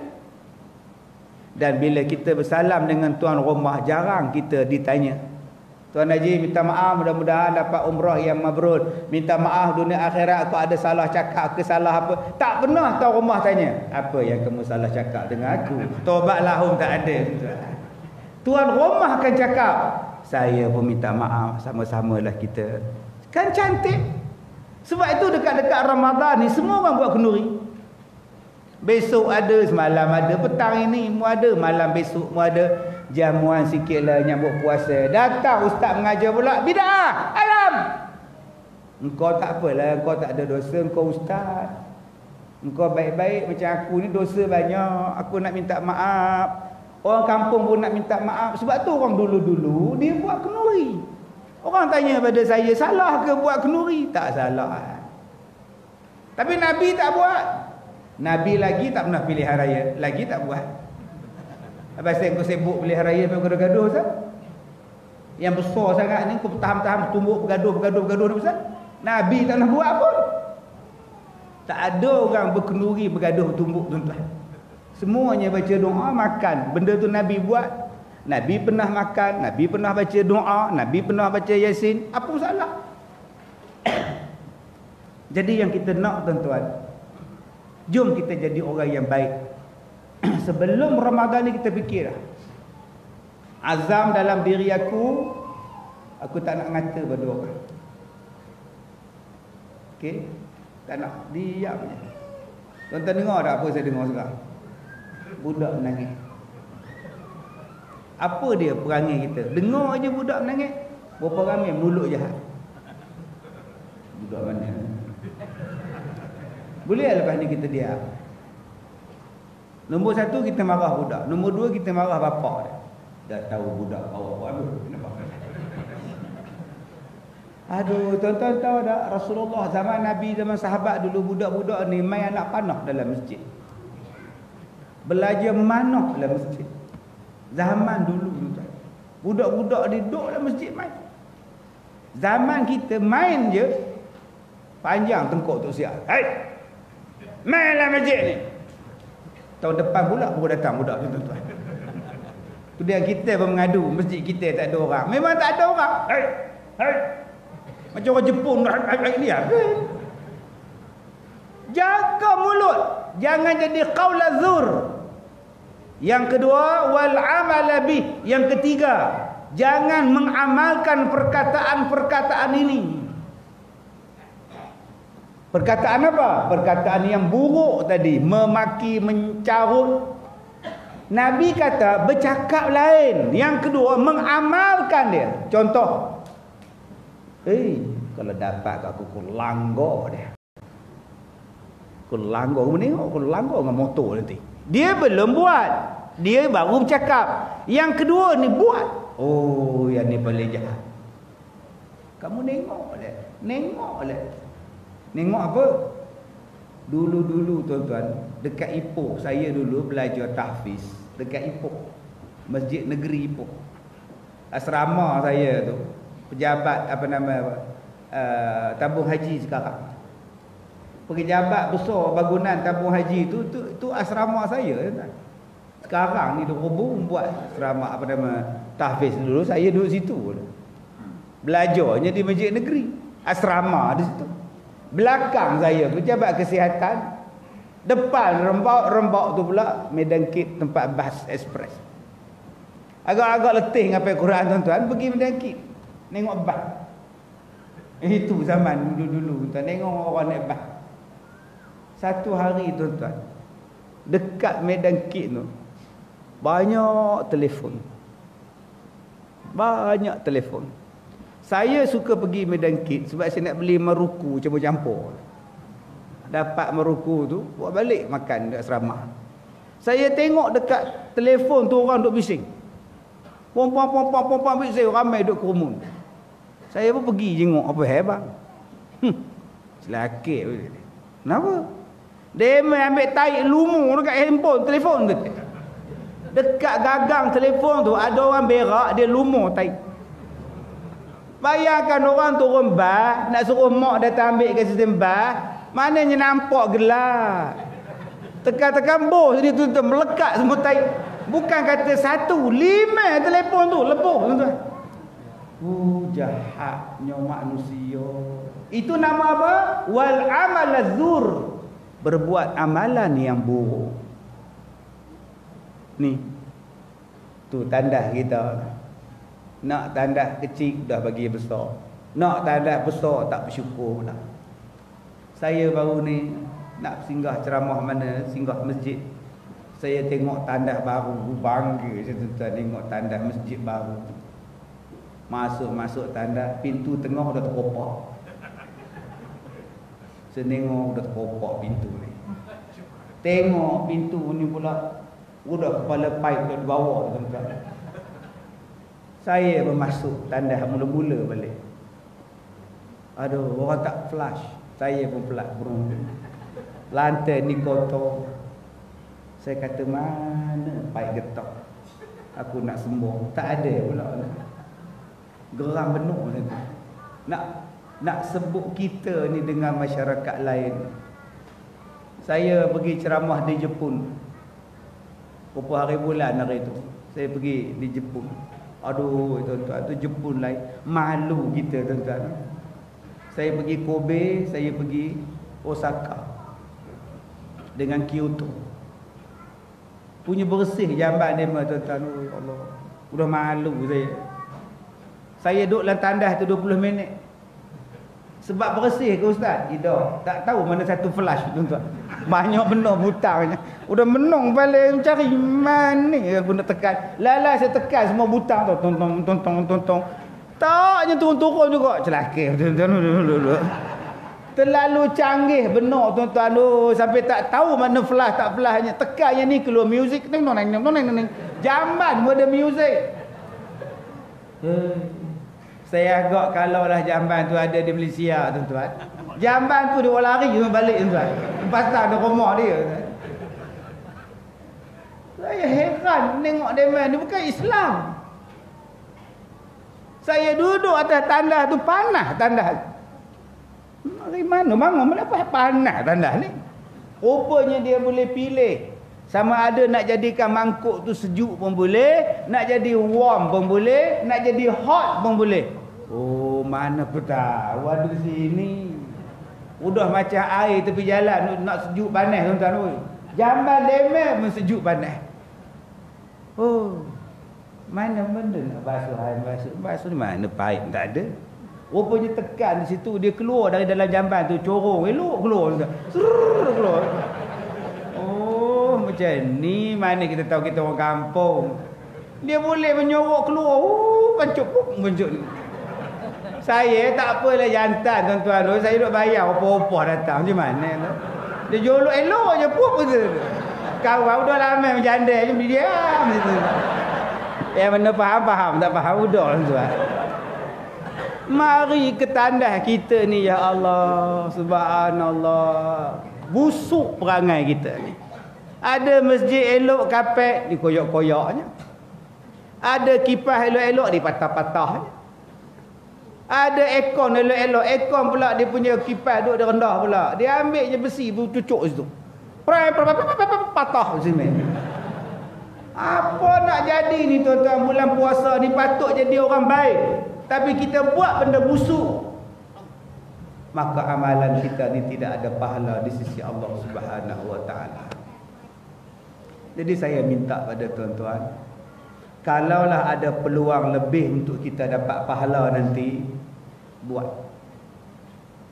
Dan bila kita bersalam dengan tuan rumah, jarang kita ditanya, Tuan Haji minta maaf, mudah-mudahan dapat umrah yang mabrur. Minta maaf dunia akhirat aku ada salah cakap ke salah apa. Tak pernah tuan rumah tanya, apa yang kamu salah cakap dengan aku? Taubatlah tak ada. Tuan rumah akan cakap, saya pun minta maaf, sama-samalah kita. Kan cantik. Sebab itu dekat-dekat Ramadan ni semua orang buat kenduri. Besok ada, semalam ada, petang ini mu ada, malam besok mu ada. Jamuan sikitlah nyambut puasa. Datang ustaz mengajar pula, bid'ah, haram. Engkau tak apalah, engkau tak ada dosa, engkau ustaz. Engkau baik-baik macam aku ni, dosa banyak. Aku nak minta maaf. Orang kampung pun nak minta maaf. Sebab tu orang dulu-dulu dia buat kenduri. Orang tanya pada saya, salah ke buat kenduri? Tak salah. Tapi Nabi tak buat. Nabi lagi tak pernah pilihan raya, lagi tak buat. Abang saya kau sibuk pilihan raya sampai gaduh-gaduh sah. Yang besar sangat ni kau tahan-tahan tumbuk bergaduh ni besar. Nabi tak pernah buat pun. Tak ada orang berkenduri bergaduh tumbuk tuan-tuan. Semuanya baca doa, makan. Benda tu Nabi buat. Nabi pernah makan, Nabi pernah baca doa, Nabi pernah baca Yasin. Apa masalah? Jadi yang kita nak tuan-tuan, jom kita jadi orang yang baik. Sebelum Ramadan ni kita fikir, azam dalam diri aku tak nak ngata pada orang. Okey? Tak nak, diam je. Tuan-tuan dengar tak apa saya dengar sekarang? Budak menangis. Apa dia perangai kita? Dengar aja budak menangis. Berapa ramai mulut jahat. Budak mana? Boleh lepas ni kita diam. Nombor satu, kita marah budak. Nombor dua, kita marah bapak dia. Dah tahu budak bawa apa? Aduh, tuan-tuan tahu tak? Rasulullah zaman Nabi, zaman sahabat dulu, budak-budak ni main anak panah dalam masjid. Belajar memanah dalam masjid. Zaman dulu tuan. Budak-budak dia duduk dalam masjid main. Zaman kita main je panjang tengkuk tu siap. Hai. Main dalam masjid ni. Tahun depan pula baru datang budak tu tuan. Tu dia kita pun mengadu masjid kita tak ada orang. Memang tak ada orang. Hai. Hai. Macam orang Jepun ni apa? Jaga mulut. Jangan jadi qaulazur. Yang kedua, wal amal bih. Yang ketiga, jangan mengamalkan perkataan-perkataan ini. Perkataan apa? Perkataan yang buruk tadi, memaki, mencarut. Nabi kata bercakap lain. Yang kedua, mengamalkan dia. Contoh, kalau dapat aku langgar dia. Aku langgar, kamu tengok aku langgar dengan motor nanti. Dia belum buat, dia baru bercakap. Yang kedua ni buat. Oh, yang ni paling jahat. Kamu nengok le. Nengok apa? Dulu-dulu tuan-tuan, dekat Ipoh, saya dulu belajar tahfiz dekat Ipoh, Masjid Negeri Ipoh. Asrama saya tu, pejabat tabung haji sekarang. Pejabat besar bangunan tabung haji tu asrama saya tuan. Sekarang ni hubung buat asrama tahfiz. Dulu saya duduk situ. Belajarnya di Masjid Negeri. Asrama di situ. Belakang saya pejabat kesihatan. Depan rembak tu pula Medan Kit, tempat bas ekspres. Agak-agak letih ngapai Quran tuan-tuan, pergi Medan Kit. Nengok bas. Itu zaman dulu-dulu tuan, tengok orang naik bas. Satu hari tuan-tuan, dekat Medan Kit tu banyak telefon. Banyak telefon. Saya suka pergi Medan Kit sebab saya nak beli meruku campur-campur. Dapat meruku tu, buat balik makan dekat asrama. Saya tengok dekat telefon tu orang duk bising. Pom bising, ramai duk kerumun. Saya pun pergi jenguk, apa hebat. Selakit. Kenapa? Dia ambil taik lumur dekat handphone, telefon tu. Dekat gagang telefon tu ada orang berak, dia lumur taik. Bayangkan orang turun bas, nak suruh mak datang ambil ke sistem bas, maknanya nampak gelap. Tekan-tekan bos ni tu melekat semua taik. Bukan kata 1, 5 telefon tu lebuh tuan-tuan. Jahatnya manusia. Itu nama apa? Wal amal az-zur. Berbuat amalan yang buruk. Ni. Tu tandas kita. Nak tandas kecil dah bagi besar. Nak tandas besar tak bersyukur pula. Saya baru ni nak singgah ceramah mana, singgah masjid. Saya tengok tandas baru, bangga saya tuan tengok tandas masjid baru. Masuk tandas, pintu tengah dah terkopak. Saya tengok dah terkopak pintu ni. Tengok pintu ni pula udah kepala paip dah di bawah tuan-tuan. Saya bermasuk tandas mula-mula balik. Aduh, orang tak flush. Saya pun flush burung. Lantai ni kotor. Saya kata mana paip getok. Aku nak sembuh. Tak ada pula. Geram penuh tu. Nak sebut kita ni dengan masyarakat lain. Saya pergi ceramah di Jepun. Berapa hari bulan hari tu. Saya pergi di Jepun. Aduh tuan-tuan, tu Jepun lain. Malu kita tuan-tuan. Saya pergi Kobe, saya pergi Osaka. Dengan Kyoto. Punya bersih jamban dia tuan-tuan. Oh Allah. Udah malu saya. Saya duduk dalam tandas tu 20 minit. Sebab bersih ke ustaz? Tidak. Tak tahu mana satu flash tuan-tuan. Banyak benda butangnya. Udah menung balik cari mana aku nak tekan. Lala saya tekan semua butang tu. Tontong. Taknya turun-turun juga. Celaka tuan-tuan. Terlalu canggih benar tuan-tuan. Sampai tak tahu mana flash tak flashnya. Tekan yang ni keluar muzik. Jamban pun ada muzik. Saya agak kalau lah jamban tu ada di Malaysia tuan-tuan. Jamban tu dia lari balik tuan-tuan. Pasal ada rumah dia. Saya heran tengok dia main. Dia bukan Islam. Saya duduk atas tandas tu panas tandas. Dari mana bangun kenapa panas tandas ni? Rupanya dia boleh pilih. Sama ada nak jadikan mangkuk tu sejuk pun boleh, nak jadi warm pun boleh, nak jadi hot pun boleh. Oh, mana pun tahu ada sini. Udah macam air tepi jalan nak sejuk panas tuan-tuan. Jamban lemah pun sejuk panas. Oh. Mana benda nak basuh ni mana paip tak ada. Rupanya tekan di situ dia keluar dari dalam jamban tu corong elok keluar. Keluar. Oh, macam ni mana kita tahu kita orang kampung. Dia boleh menyorok keluar. Pancuk ni. Saya tak apalah jantan tuan-tuan. Saya duk bayar apa-apa datang macam mana. Dia jolok elok je pup betul. Kawan udah lama menjanda je diam gitu. Yang mana faham, tak faham udah tuan. Mari ke tandas kita ni ya Allah, subhanallah. Busuk perangai kita ni. Ada masjid elok kapet dikoyak-koyaknya. Ada kipas elok-elok dipatah-patahnya. Ada aircon elok-elok, aircon pula dia punya kipas duduk di rendah pula. Dia ambil je besi cucuk situ. Patah sini. Apa nak jadi ni tuan-tuan bulan puasa ni patut jadi orang baik. Tapi kita buat benda busuk. Maka amalan kita ni tidak ada pahala di sisi Allah Subhanahu wa taala. Jadi saya minta pada tuan-tuan, kalaulah ada peluang lebih untuk kita dapat pahala nanti, buat.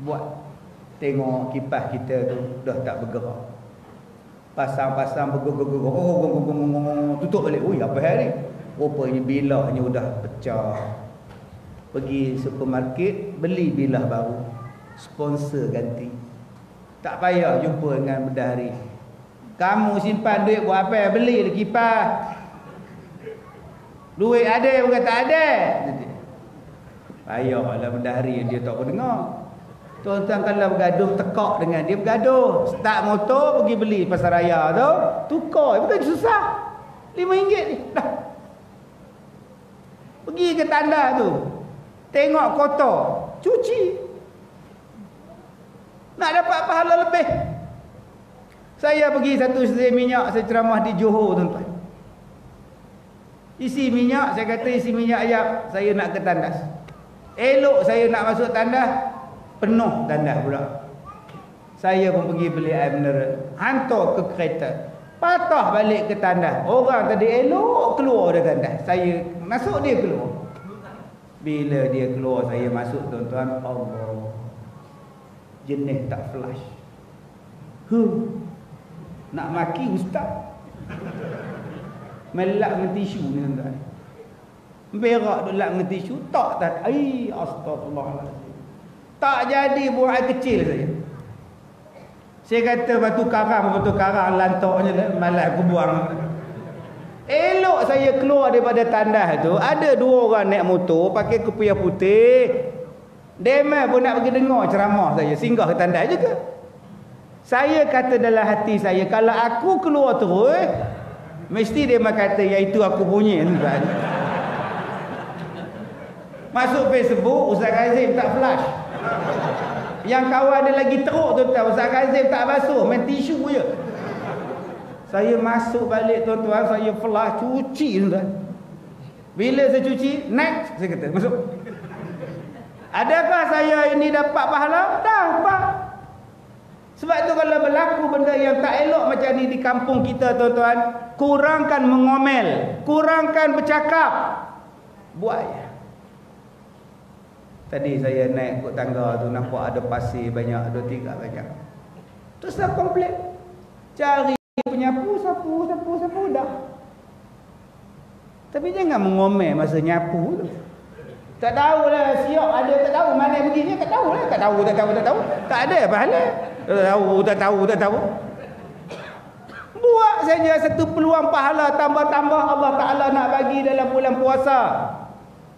buat tengok kipas kita tu dah tak bergerak. Pasang-pasang bergerak, tutup balik. Oi, apa hal ni? Rupanya bilahnya sudah pecah. Pergi supermarket, beli bilah baru. Sponsor ganti. Tak payah jumpa dengan bendahari. Kamu simpan duit buat apa? Beli kipas. Duit ada bukan tak ada. Payahlah bendahari, dia tak boleh dengar. Tuan-tuan kalau bergaduh tekak dengan dia, bergaduh. Start motor pergi beli pasar raya tu, tukar. Bukan susah. RM5 ni. Dah. Pergi ke tanda tu. Tengok kotor, cuci. Nak dapat pahala lebih. Saya pergi satu stesen minyak, saya ceramah di Johor, tuan-tuan. Isi minyak, saya kata isi minyak ayam, saya nak ke tandas. Elok saya nak masuk tandas, penuh tandas pula. Saya pun pergi beli air mineral, hantar ke kereta, patah balik ke tandas. Orang tadi elok keluar dari tandas, saya masuk, dia keluar. Bila dia keluar, saya masuk, tuan-tuan, Allah, jenis tak flash. Nak maki ustaz. Melak dengan tisu ni, tuan-tuan. Berak duk lap dengan tisu, tak. Ai, astagfirullahalazim. Tak jadi buang air kecil saja. Saya kata batu karang lantaknya malas aku buang. Elok saya keluar daripada tandas tu, ada 2 orang naik motor pakai kopiah putih. Demam pun nak pergi dengar ceramah saya, singgah ke tandas juga. Saya kata dalam hati saya, kalau aku keluar terus, mesti dia kata iaitu aku bunyi, tuan. Masuk Facebook, Ustaz Kazim tak flash. Yang kawan dia lagi teruk, tuan-tuan, Ustaz Kazim tak basuh, main tisu je. Saya masuk balik, tuan-tuan, saya flash, cuci, tuan-tuan. Bila saya cuci, next, saya kata, masuk. Adakah saya ini dapat pahala? Dapat. Sebab tu kalau berlaku benda yang tak elok macam ni di kampung kita, tuan-tuan, kurangkan mengomel, kurangkan bercakap, buat je. Tadi saya naik kot tangga tu, nampak ada pasir banyak, 2-3 banyak. Terus saya komplain, cari penyapu, sapu dah. Tapi jangan mengomel masa nyapu tu. Tak tahulah, siap ada tak tahu, mana begini, tak tahulah, tak tahu. Tak ada pahala. Tak tahu. Buat saja satu peluang pahala tambah-tambah Allah Ta'ala nak bagi dalam bulan puasa.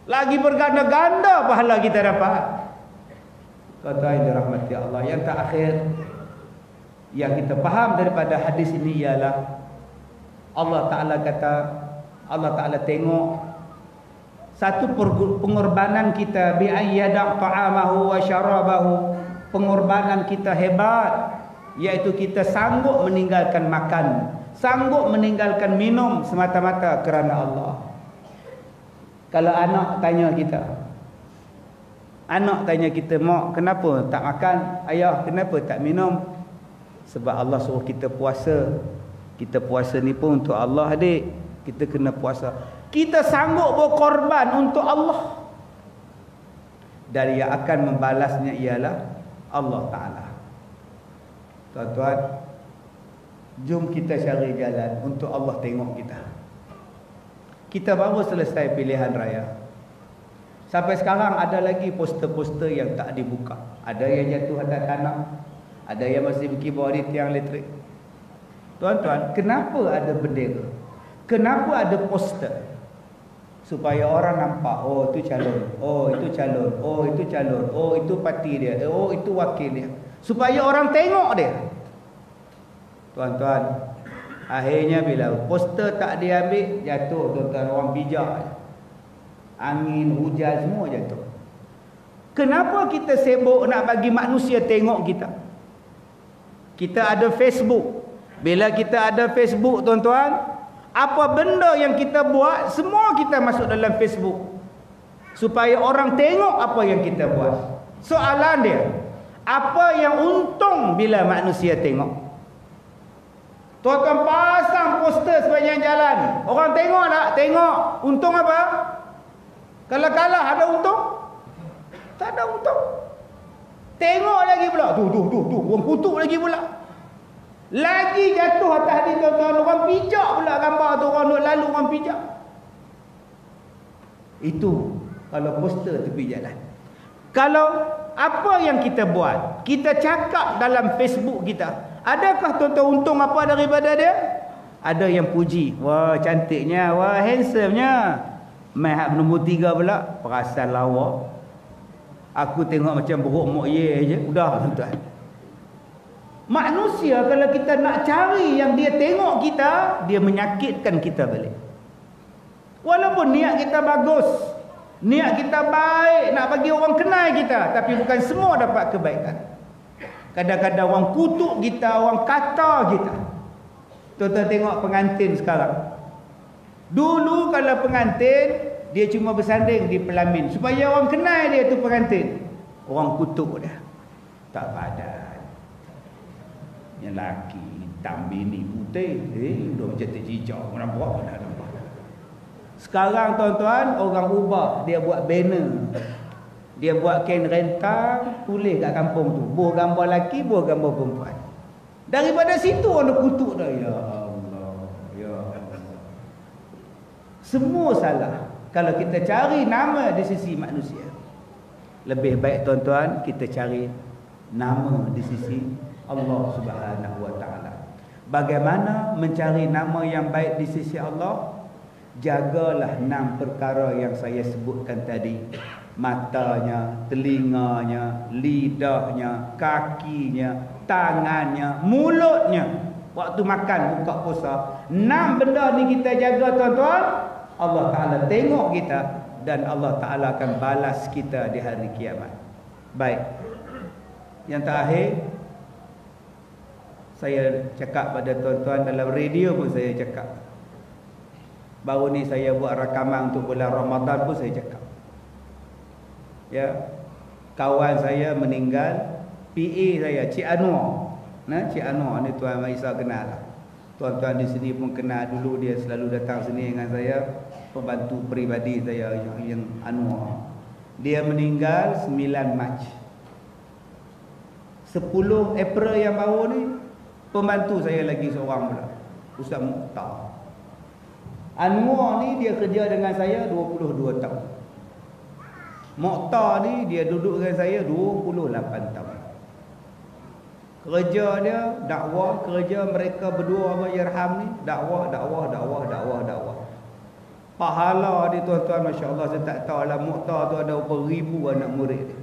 Lagi berganda-ganda pahala kita dapat. Kata yang dirahmati Allah. Yang terakhir yang kita faham daripada hadis ini ialah Allah Ta'ala kata, Allah Ta'ala tengok satu pengorbanan kita, bi ayyada ta'amahu wa syarabahu. Pengorbanan kita hebat, iaitu kita sanggup meninggalkan makan, sanggup meninggalkan minum semata-mata kerana Allah. Kalau anak tanya kita, mak kenapa tak makan, ayah kenapa tak minum? Sebab Allah suruh kita puasa. Kita puasa ni pun untuk Allah, adik. Kita kena puasa. Kita sanggup berkorban untuk Allah. Dan yang akan membalasnya ialah Allah Ta'ala. Tuan-tuan, jom kita cari jalan untuk Allah tengok kita. Kita baru selesai pilihan raya. Sampai sekarang ada lagi poster-poster yang tak dibuka. Ada yang jatuh atas tanah, ada yang masih berkibar di tiang elektrik. Tuan-tuan, kenapa ada bendera? Kenapa ada poster? Supaya orang nampak, oh itu calon, oh itu calon, oh itu calon, oh itu parti dia, oh itu wakil dia. Supaya orang tengok dia. Tuan-tuan, akhirnya bila poster tak diambil, jatuh, tuan-tuan, orang bijak. Angin, hujan, semua jatuh. Kenapa kita sibuk nak bagi manusia tengok kita? Kita ada Facebook. Bila kita ada Facebook, tuan-tuan, apa benda yang kita buat, semua kita masuk dalam Facebook. Supaya orang tengok apa yang kita buat. Soalan dia, apa yang untung bila manusia tengok? Tuan-tuan pasang poster sepanjang jalan. Orang tengok tak? Tengok. Untung apa? Kalau kalah ada untung? Tak ada untung. Tengok lagi pula. Tu, orang kutuk lagi pula. Lagi jatuh atas dia tuan-tuan. Orang pijak pula gambar tu. Orang duk lalu orang pijak. Itu kalau poster tepi jalan. Kalau apa yang kita buat, kita cakap dalam Facebook kita, adakah tuan-tuan untung apa daripada dia? Ada yang puji, wah cantiknya, wah handsomenya. Mai hak nombor 3 pula, perasan lawa. Aku tengok macam buruk mok ye je, udah tuan-tuan. Manusia kalau kita nak cari yang dia tengok kita, dia menyakitkan kita balik. Walaupun niat kita bagus, niat kita baik, nak bagi orang kenal kita, tapi bukan semua dapat kebaikan. Kadang-kadang orang kutuk kita, orang kata kita. Tuan-tuan tengok pengantin sekarang. Dulu kalau pengantin, dia cuma bersanding di pelamin supaya orang kenal dia tu pengantin. Orang kutuk dia. Tak padan. Yang laki hitam, bini putih. Dah macam tercicak. Orang buat dah nampak. Sekarang tuan-tuan, orang ubah. Dia buat banner. Dia buat kain rentang, tulis kat kampung tu. Buah gambar laki, buah gambar perempuan. Daripada situ orang kutuk dah. Ya Allah, ya Allah. Semua salah. Kalau kita cari nama di sisi manusia, lebih baik tuan-tuan kita cari nama di sisi Allah Subhanahu wa taala. Bagaimana mencari nama yang baik di sisi Allah? Jagalah 6 perkara yang saya sebutkan tadi. Matanya, telinganya, lidahnya, kakinya, tangannya, mulutnya. Waktu makan, buka puasa. 6 benda ni kita jaga tuan-tuan. Allah Ta'ala tengok kita. Dan Allah Ta'ala akan balas kita di hari kiamat. Baik. Yang terakhir, saya cakap pada tuan-tuan dalam radio pun saya cakap. Baru ni saya buat rakaman untuk bulan Ramadan pun saya cakap. Ya, kawan saya meninggal, PA saya Cik Anwar. Cik Anwar ni Tuan Maisa kenal lah. Tuan-tuan di sini pun kenal, dulu dia selalu datang sini dengan saya, pembantu peribadi saya yang Anwar. Dia meninggal 9 Mac. 10 April yang baru ni, pembantu saya lagi seorang pula, Ustaz Mukhtar. Anwar ni dia kerja dengan saya 22 tahun. Mukhtar ni dia duduk dengan saya 28 tahun. Kerja dia dakwah, kerja mereka berdua sama Yerham ni dakwah. Pahala dia tuan-tuan, masya-Allah, saya tak tahu lah Mukhtar tu ada berapa ribu anak murid dia.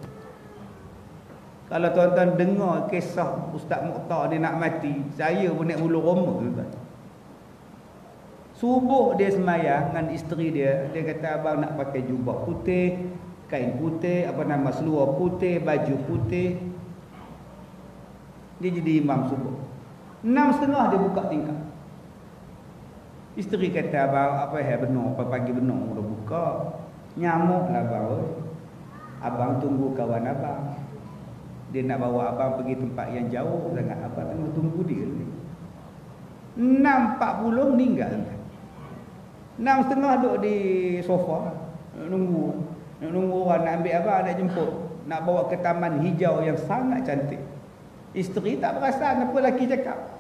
Kalau tuan-tuan dengar kisah Ustaz Mukhtar dia nak mati, saya pun nak ulu roma tuan-tuan. Subuh dia semayang dengan isteri dia, dia kata abang nak pakai jubah putih, kain putih, seluar putih, baju putih. Dia jadi imam subuh. 6.30 dia buka tingkap. Isteri kata abang apa benar, pagi benar dah buka. Nyamuk lah abang. Abang tunggu kawan abang. Dia nak bawa abang pergi tempat yang jauh sangat. Abang tunggu dia ni. 6.40 meninggal. 6.30 duduk di sofa nunggu orang nak ambil abang, nak jemput, nak bawa ke taman hijau yang sangat cantik. Isteri tak perasan apa lelaki cakap.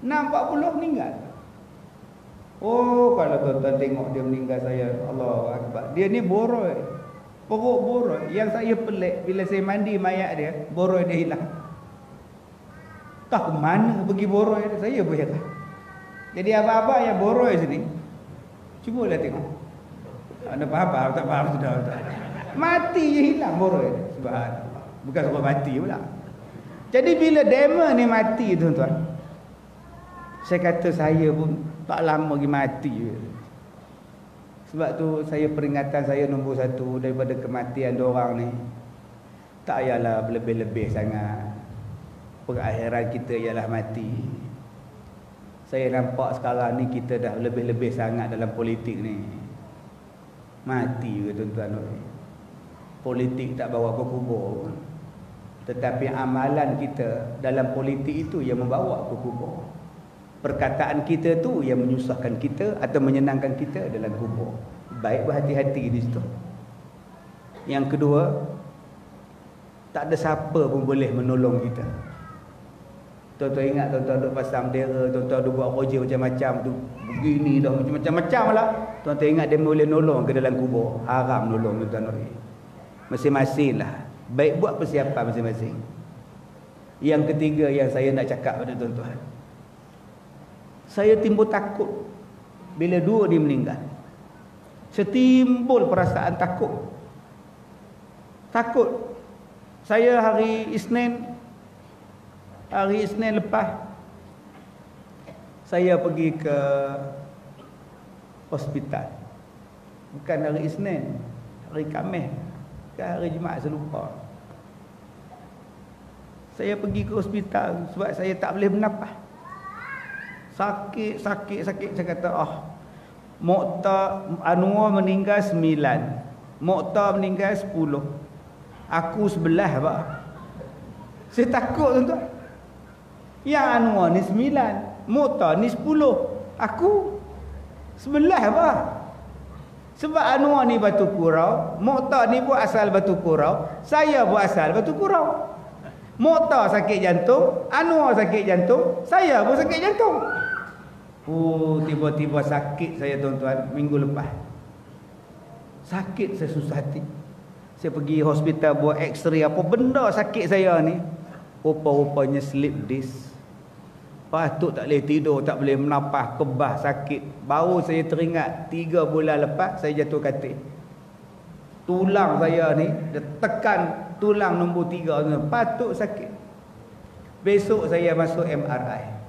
6.40 meninggal. Oh, kalau tuan-tuan tengok dia meninggal, saya Allahu Akbar. Dia ni boroi. Perut boroi. Yang saya pelik bila saya mandi mayat dia, boroi dia hilang. Tak ke mana pergi boroi dia, saya pun heran. Jadi apa-apa yang boroi sini, cubalah tengok. Anda faham? Tak faham sudah. Mati je hilang boroi dia. Subhanallah. Bukan sebab mati pula. Jadi bila demo ni mati tuan-tuan, saya kata saya pun tak lama lagi mati. Sebab tu saya peringatan saya nombor 1 daripada kematian diorang ni. Tak payahlah berlebih-lebih sangat. Perakhiran kita ialah mati. Saya nampak sekarang ni kita dah lebih-lebih sangat dalam politik ni. Mati ke tuan-tuan. Politik tak bawa ke kubur. Tetapi amalan kita dalam politik itu yang membawa ke kubur. Perkataan kita tu yang menyusahkan kita atau menyenangkan kita dalam kubur. Baik berhati-hati di situ. Yang kedua, Tak ada siapa pun boleh menolong kita. Tuan-tuan ingat tuan-tuan duduk pasang bendera, tuan-tuan duduk buat kerja macam-macam tu, begini dah macam-macam lah. Tuan-tuan ingat dia boleh nolong ke dalam kubur? Haram nolong tuan-tuan. Masing-masing lah. Baik buat persiapan masing-masing. Yang ketiga yang saya nak cakap pada tuan-tuan. Saya timbul takut bila dua dia meninggal. Saya timbul perasaan takut. Takut. Saya hari Isnin lepas saya pergi ke hospital. Bukan hari Isnin, hari Khamis ke hari Jumaat, saya lupa. Saya pergi ke hospital sebab saya tak boleh bernafas. Sakit. Saya kata, Mokhtar Anwar meninggal 9, Mokhtar meninggal 10, aku 11 pak. Saya takut tuan-tuan. Yang Anwar ni 9, Mokhtar ni 10, aku 11 pak. Sebab Anwar ni Batu Kurau, Mokhtar ni pun asal Batu Kurau, saya pun asal Batu Kurau. Mokhtar sakit jantung, Anwar sakit jantung, saya pun sakit jantung. Tiba-tiba sakit saya tuan-tuan minggu lepas. Sakit, saya susah hati. Saya pergi hospital buat x-ray, apa benda sakit saya ni. Rupa-rupanya slip disc. Patut tak boleh tidur, tak boleh menapah, kebah, sakit. Baru saya teringat 3 bulan lepas saya jatuh katil. Tulang saya ni dia tekan tulang nombor 3, patut sakit. Besok saya masuk MRI.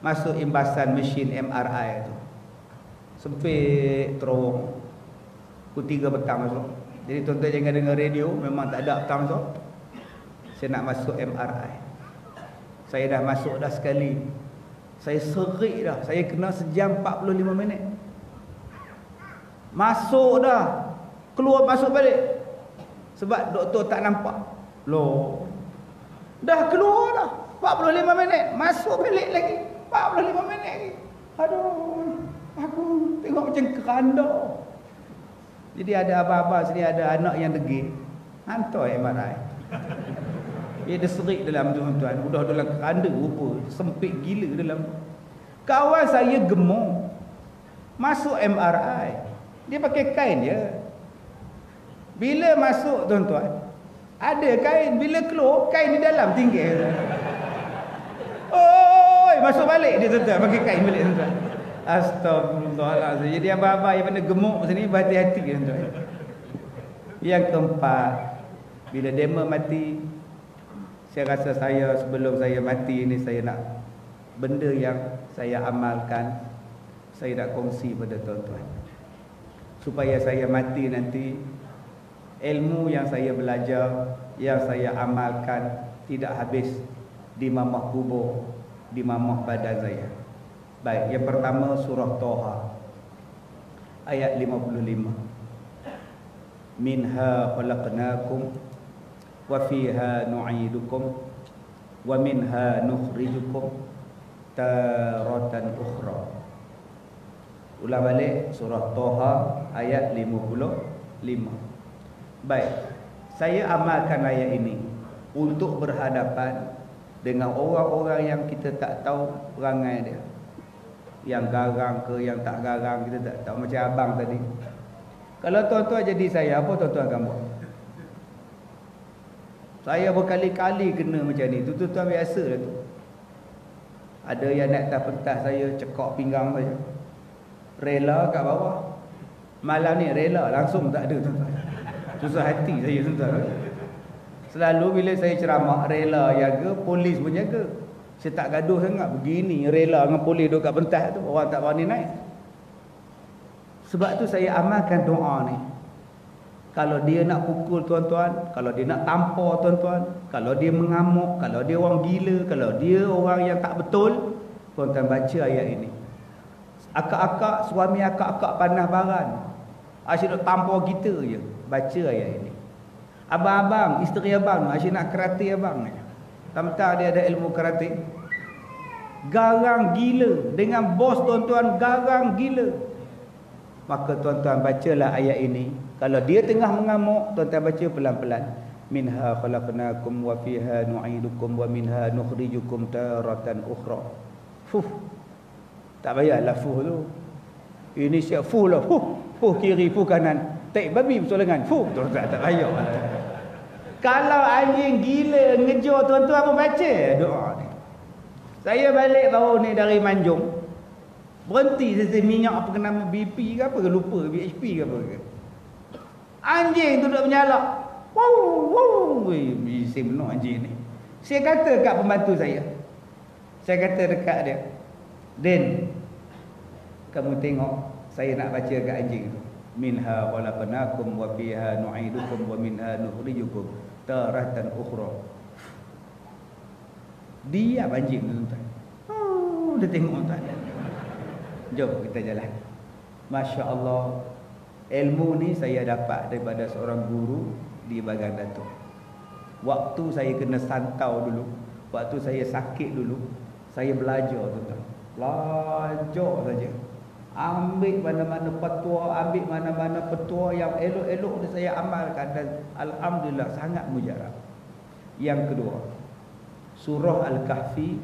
Masuk imbasan mesin MRI tu. Sempit terowong. Pukul 3 petang masuk. Jadi tuan-tuan jangan dengar radio, memang tak ada petang masuk. Saya nak masuk MRI. Saya dah masuk dah sekali. Saya serik dah. Saya kena sejam 45 minit. Masuk dah. Keluar masuk balik. Sebab doktor tak nampak. Loh. Dah keluar dah. 45 minit. Masuk balik lagi. 45 minit lagi. Aduh. Aku tengok macam keranda. Jadi ada abang-abang sini, ada anak yang degil. Hantar MRI. Dia serik dalam tuan-tuan. Udah dalam keranda rupa. Sempit gila dalam. Kawan saya gemuk. Masuk MRI. Dia pakai kain je. Bila masuk tuan-tuan, ada kain. Bila keluar, kain di dalam tinggal. Oi, masuk balik dia tuan-tuan. Pakai kain balik tuan-tuan. Astagfirullahaladzim. Jadi abang-abang yang mana gemuk sini, berhati-hati tuan-tuan. Yang keempat, bila dema mati, saya rasa saya sebelum saya mati ni, saya nak benda yang saya amalkan, saya nak kongsi pada tuan-tuan. Supaya saya mati nanti, ilmu yang saya belajar, yang saya amalkan tidak habis di mamah kubur, di mamah badan saya. Baik, yang pertama surah Toha ayat 55. Minha khalaqnakum wa fiha nu'idukum wa minha nukhrijukum taratan ukhra. Ulang balik surah Toha ayat 55. Baik, saya amalkan ayat ini untuk berhadapan dengan orang-orang yang kita tak tahu perangai dia. Yang garang ke, yang tak garang, kita tak tahu. Macam abang tadi. Kalau tuan-tuan jadi saya, apa tuan-tuan akan buat? Saya berkali-kali kena macam ni. Tuan-tuan biasa lah tu. Ada yang naik atas pentas saya, cekak pinggang saya. Rela kat bawah. Malam ni rela, langsung tak ada tuan-tuan. Susah hati saya tuan-tuan. Selalu bila saya ceramah, rela jaga, polis pun jaga. Saya tak gaduh sangat. Begini rela dengan polis duduk kat pentas tu, orang tak berani naik. Sebab tu saya amalkan doa ni. Kalau dia nak pukul tuan-tuan, kalau dia nak tampar tuan-tuan, kalau dia mengamuk, kalau dia orang gila, kalau dia orang yang tak betul, tuan-tuan baca ayat ini. Akak-akak, suami akak-akak panas baran, asyik nak tampar kita je. Baca ayat ini. Abang-abang, isteri abang asyik nak karate abang ni. Tentang dia ada ilmu karate. Garang gila. Dengan bos tuan-tuan garang gila. Maka tuan-tuan bacalah ayat ini. Kalau dia tengah mengamuk, tuan-tuan baca pelan-pelan. Minha khalaqnakum wa fiha nu'idukum wa minha nukhrijukum taratan ukhra. Fuh. Tak payahlah fuh tu. Ini siap fuh lah. Fuh kiri, fuh kanan. Tak babi bersolangan. Fuh. Tak payah. Kalau anjing gila ngejar tuan-tuan apa baca doa ni. Saya balik baru ni dari Manjung. Berhenti saya minyak apa ke nama BP ke apa ke lupa BHP ke apa ke. Anjing duduk menyalak. Wow. Bising benar anjing ni. Saya kata kat pembantu saya. Saya kata dekat dia. Den, kamu tengok saya nak baca kat anjing tu. Minha khalaqnakum wa fiha nu'idukum wa minha nukhrijukum taratan ukhra. Dia anjing tuan-tuan. Dia tengok tuan. Jom kita jalan. Masya Allah. Ilmu ni saya dapat daripada seorang guru di Bagan Datuk. Waktu saya kena santau dulu, waktu saya sakit dulu, saya belajar tuan-tuan. Belajar saja. Ambil mana-mana petua, ambil mana-mana petua yang elok-elok ni saya amalkan dan alhamdulillah sangat mujarab. Yang kedua, surah Al-Kahfi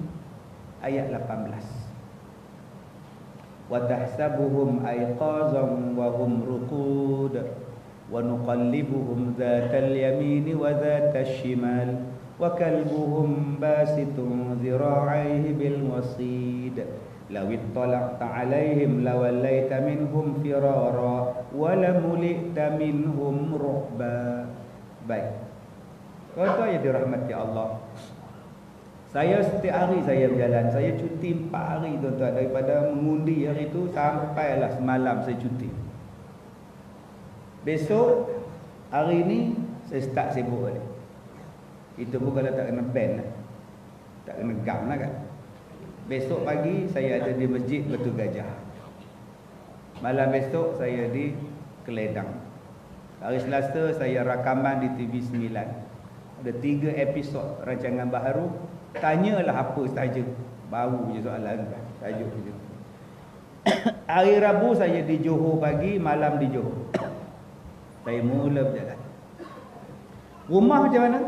ayat 18. Wa tahsabuhum ayqazan wa hum ruqud wa nuqallibuhum dhatal yamini wa dhatal shimal wa kalbuhum basitun dhira'aihi bil wasid law ittala'ta 'alaihim lawallaita minhum firara wa lamulita minhum ruhba. Baik. Tuan-tuan yang dirahmati Allah, saya setiap hari saya berjalan. Saya cuti 4 hari tuan-tuan. Daripada mengundi hari itu sampailah semalam saya cuti. Besok hari ini saya start sibuk balik. Itu pun kalau tak kena ban lah. Tak kena gam lah kan. Besok pagi saya ada di Masjid Batu Gajah. Malam besok saya di Keledang. Hari Selasa saya rakaman di TV9. Ada 3 episod rancangan baharu. Tanyalah apa saja. Baru je soalan kan. Tajuk je. Hari Rabu saya di Johor pagi, malam di Johor. Saya mula berjalan. Rumah macam mana?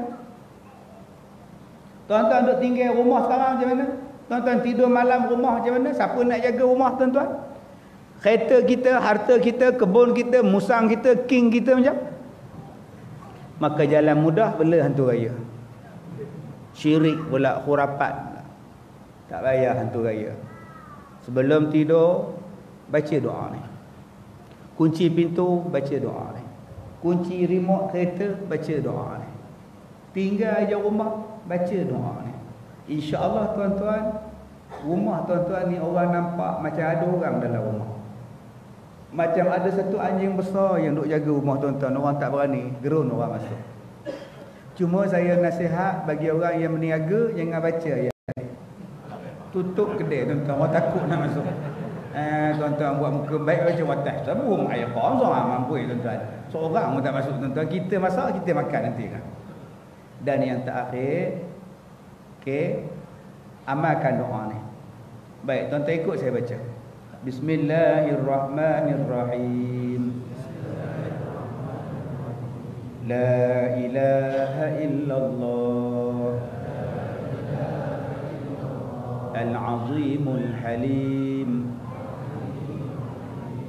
Tuan-tuan duduk tinggal rumah sekarang macam mana? Tuan-tuan tidur malam rumah macam mana? Siapa nak jaga rumah tuan-tuan? Kereta kita, harta kita, kebun kita, musang kita, king kita macam? Maka jalan mudah bela hantu raya. Syirik pula, khurafat. Tak payah hantu raya. Sebelum tidur baca doa ni. Kunci pintu baca doa ni. Kunci remote kereta baca doa ni. Tinggal je rumah baca doa ni. Insya-Allah tuan-tuan, rumah tuan-tuan ni orang nampak macam ada orang dalam rumah. Macam ada satu anjing besar yang duk jaga rumah tuan-tuan. Orang tak berani, gerun orang masuk. Cuma saya nasihat bagi orang yang berniaga, jangan baca ayat ni. Tutup kedai tuan-tuan, orang takut nak masuk. Tuan-tuan buat muka baik macam watas. Sebelum ayat kosong mampu tuan-tuan. Seorang pun tak masuk tuan-tuan. Kita masak, kita makan nanti kan. Dan yang terakhir, okey, amalkan doa ni. Baik, tuan-tuan ikut saya baca. Bismillahirrahmanirrahim. La ilaha illallah Al-Azimul Halim.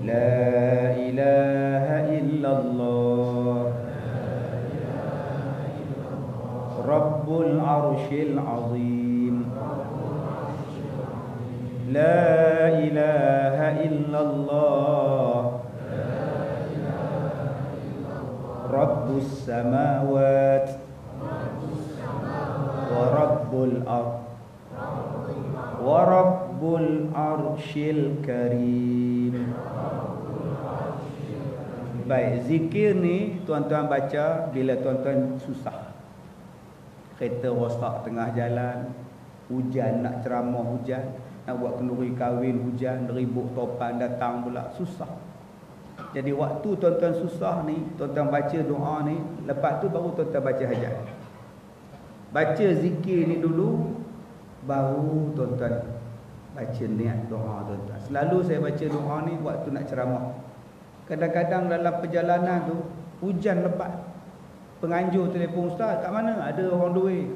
La ilaha illallah Rabbul Arshil Azim. La ilaha illallah Rabbus samawat wa rabbul ard wa rabbul arshil karim. Baik, zikir ni tuan-tuan baca bila tuan-tuan susah. Kereta rosak tengah jalan, hujan nak ceramah hujan, nak buat kenduri kahwin hujan, ribut topan datang pula, susah. Jadi waktu tuan-tuan susah ni, tuan-tuan baca doa ni, lepas tu baru tuan-tuan baca hajat. Baca zikir ni dulu, baru tuan-tuan baca niat doa tuan-tuan. Selalu saya baca doa ni waktu nak ceramah. Kadang-kadang dalam perjalanan tu hujan lebat. penganjur telefon, ustaz kat mana? Ada orang duit.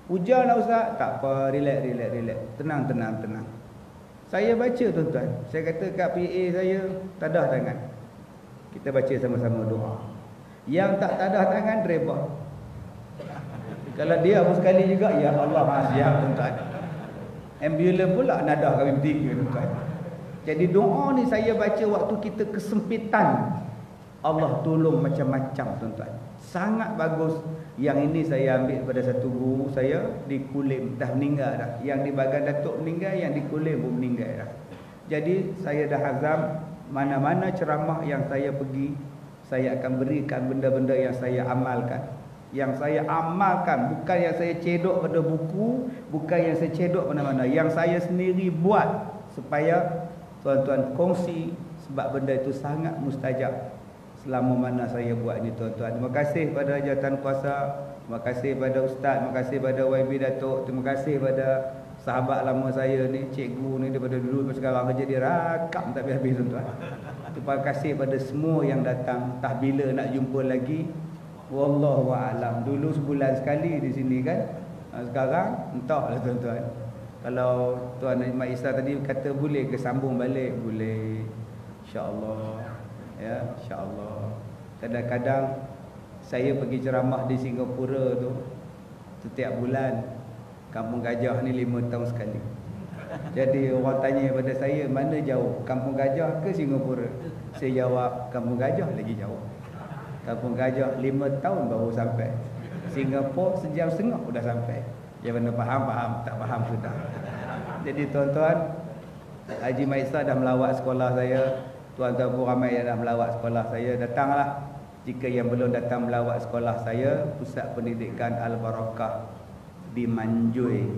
Hujan lah ustaz. Tak apa, relax. Tenang. Saya baca tuan-tuan. Saya kata kat PA saya, tadah tangan. Kita baca sama-sama doa. Yang tak tadah tangan, reba. Kalau dia pun sekali juga, ya Allah siap tuan-tuan. Ambulans pula nadah kami bertiga tuan-tuan. Jadi doa ni saya baca waktu kita kesempitan. Allah tolong macam-macam tuan-tuan. Sangat bagus. Yang ini saya ambil pada satu guru saya di Kulim, dah meninggal dah. Yang di Bagan Datuk meninggal, yang di Kulim pun meninggal dah. Jadi saya dah azam, mana-mana ceramah yang saya pergi, saya akan berikan benda-benda yang saya amalkan. Yang saya amalkan, bukan yang saya cedok pada buku, bukan yang saya cedok mana-mana, yang saya sendiri buat supaya tuan-tuan kongsi, sebab benda itu sangat mustajab. Selama mana saya buat ini tuan-tuan. Terima kasih pada jawatan kuasa, terima kasih pada ustaz, terima kasih pada YB Datuk, terima kasih pada sahabat lama saya ni, cikgu ni, daripada dulu sampai sekarang kerja dia rakam tak habis-habis tuan-tuan. Terima kasih pada semua yang datang. Tah bila nak jumpa lagi, wallahu a'lam. Dulu sebulan sekali di sini kan. Sekarang entahlah tuan-tuan. Kalau Tuan Mak Isa tadi kata boleh ke sambung balik, boleh. Insya-Allah. Ya, insya-Allah. Kadang-kadang saya pergi ceramah di Singapura tu setiap bulan. Kampung Gajah ni 5 tahun sekali. Jadi orang tanya pada saya, mana jauh, Kampung Gajah ke Singapura? Saya jawab, Kampung Gajah lagi jauh. Kampung Gajah 5 tahun baru sampai. Singapura sejam setengah sudah sampai. Yang mana faham, tak faham sudah. Jadi tuan-tuan, Haji Maisa dah melawat sekolah saya. Tuan-tuan pun ramai yang dah melawat sekolah saya. Datanglah. Jika yang belum datang melawat sekolah saya, Pusat Pendidikan Al-Barakah di Manjui,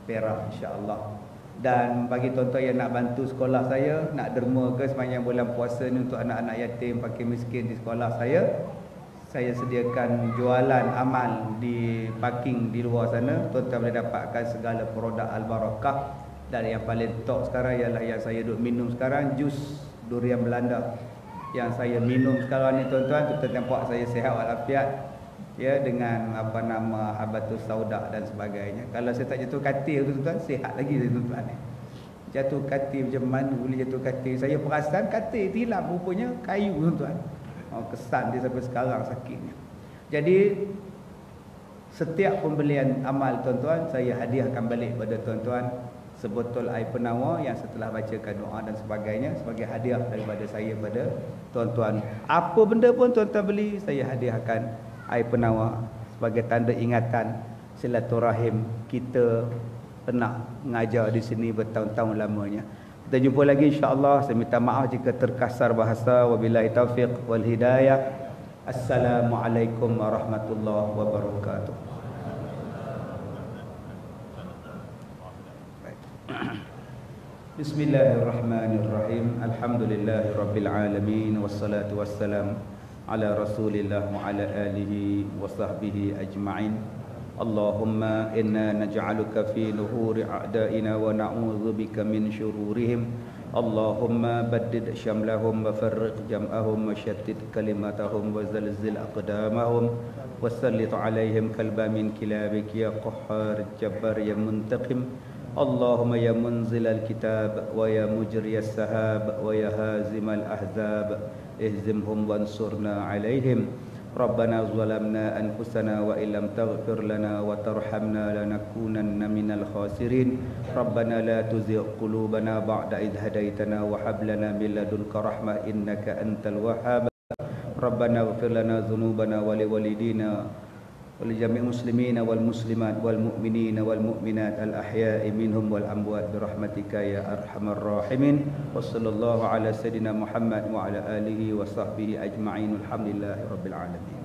Perak, insya-Allah. Dan bagi tuan-tuan yang nak bantu sekolah saya, nak derma ke sepanjang bulan puasa ni untuk anak-anak yatim, fakir miskin di sekolah saya sediakan jualan amal di parking di luar sana. Tuan-tuan boleh dapatkan segala produk Al-Barakah. Dan yang paling top sekarang ialah yang saya duk minum sekarang, jus durian Belanda. Yang saya minum sekarang ni tuan-tuan, kita nampak saya sihat walafiat. Ya, dengan apa nama habatus sauda dan sebagainya. Kalau saya tak jatuh katil tuan-tuan, sihat lagi saya tuan-tuan ni. Jatuh katil macam mana boleh jatuh katil? Saya perasan katil tilam, rupanya kayu tuan-tuan. Kesan dia sampai sekarang sakitnya. Jadi setiap pembelian amal tuan-tuan, saya hadiahkan balik pada tuan-tuan sebotol air penawar yang setelah bacakan doa dan sebagainya sebagai hadiah daripada saya pada tuan-tuan. Apa benda pun tuan-tuan beli, saya hadiahkan air penawar sebagai tanda ingatan silaturahim kita pernah mengajar di sini bertahun-tahun lamanya. Kita jumpa lagi insya-Allah. Saya minta maaf jika terkasar bahasa. Wabillahi taufiq wal hidayah. Assalamualaikum warahmatullahi wabarakatuh. Bismillahirrahmanirrahim. Alhamdulillahirabbil alamin wassalatu wassalam ala Rasulillah wa ala alihi wa sahbihi ajma'in. Allahumma inna naj'aluka fi nuhuri a'da'ina wa na'udzubika min syururihim. Allahumma baddid syamlahum wa farriq jam'ahum wa syattid kalimatahum wa zalzil aqdamahum wa sallit alaihim kalba min kilabik ya qahhar jabbar ya muntaqim. Allahumma ya munzilal kitab wa ya mujriyas sahab wa ya hazimal ahzab ihzimhum wansurna alaihim. Rabbana zalamna anfusana wa illam taghfir lana wa tarhamna lanakunanna minal khasirin. Rabbana la tuzigh qulubana ba'da idh hadaitana wa hab lana min ladunka rahmah innaka antal wahhab. Rabbana ighfir lana dhunubana wa liwalidina wa li jami'il muslimina wal muslimat wal mu'minina wal mu'minat al ahya'i minhum wal amwat bi rahmatika ya arhamar rahimin. Wa sallallahu ala sayidina Muhammad wa ala alihi wa sahbihi ajma'in. Alhamdulillahirabbil alamin.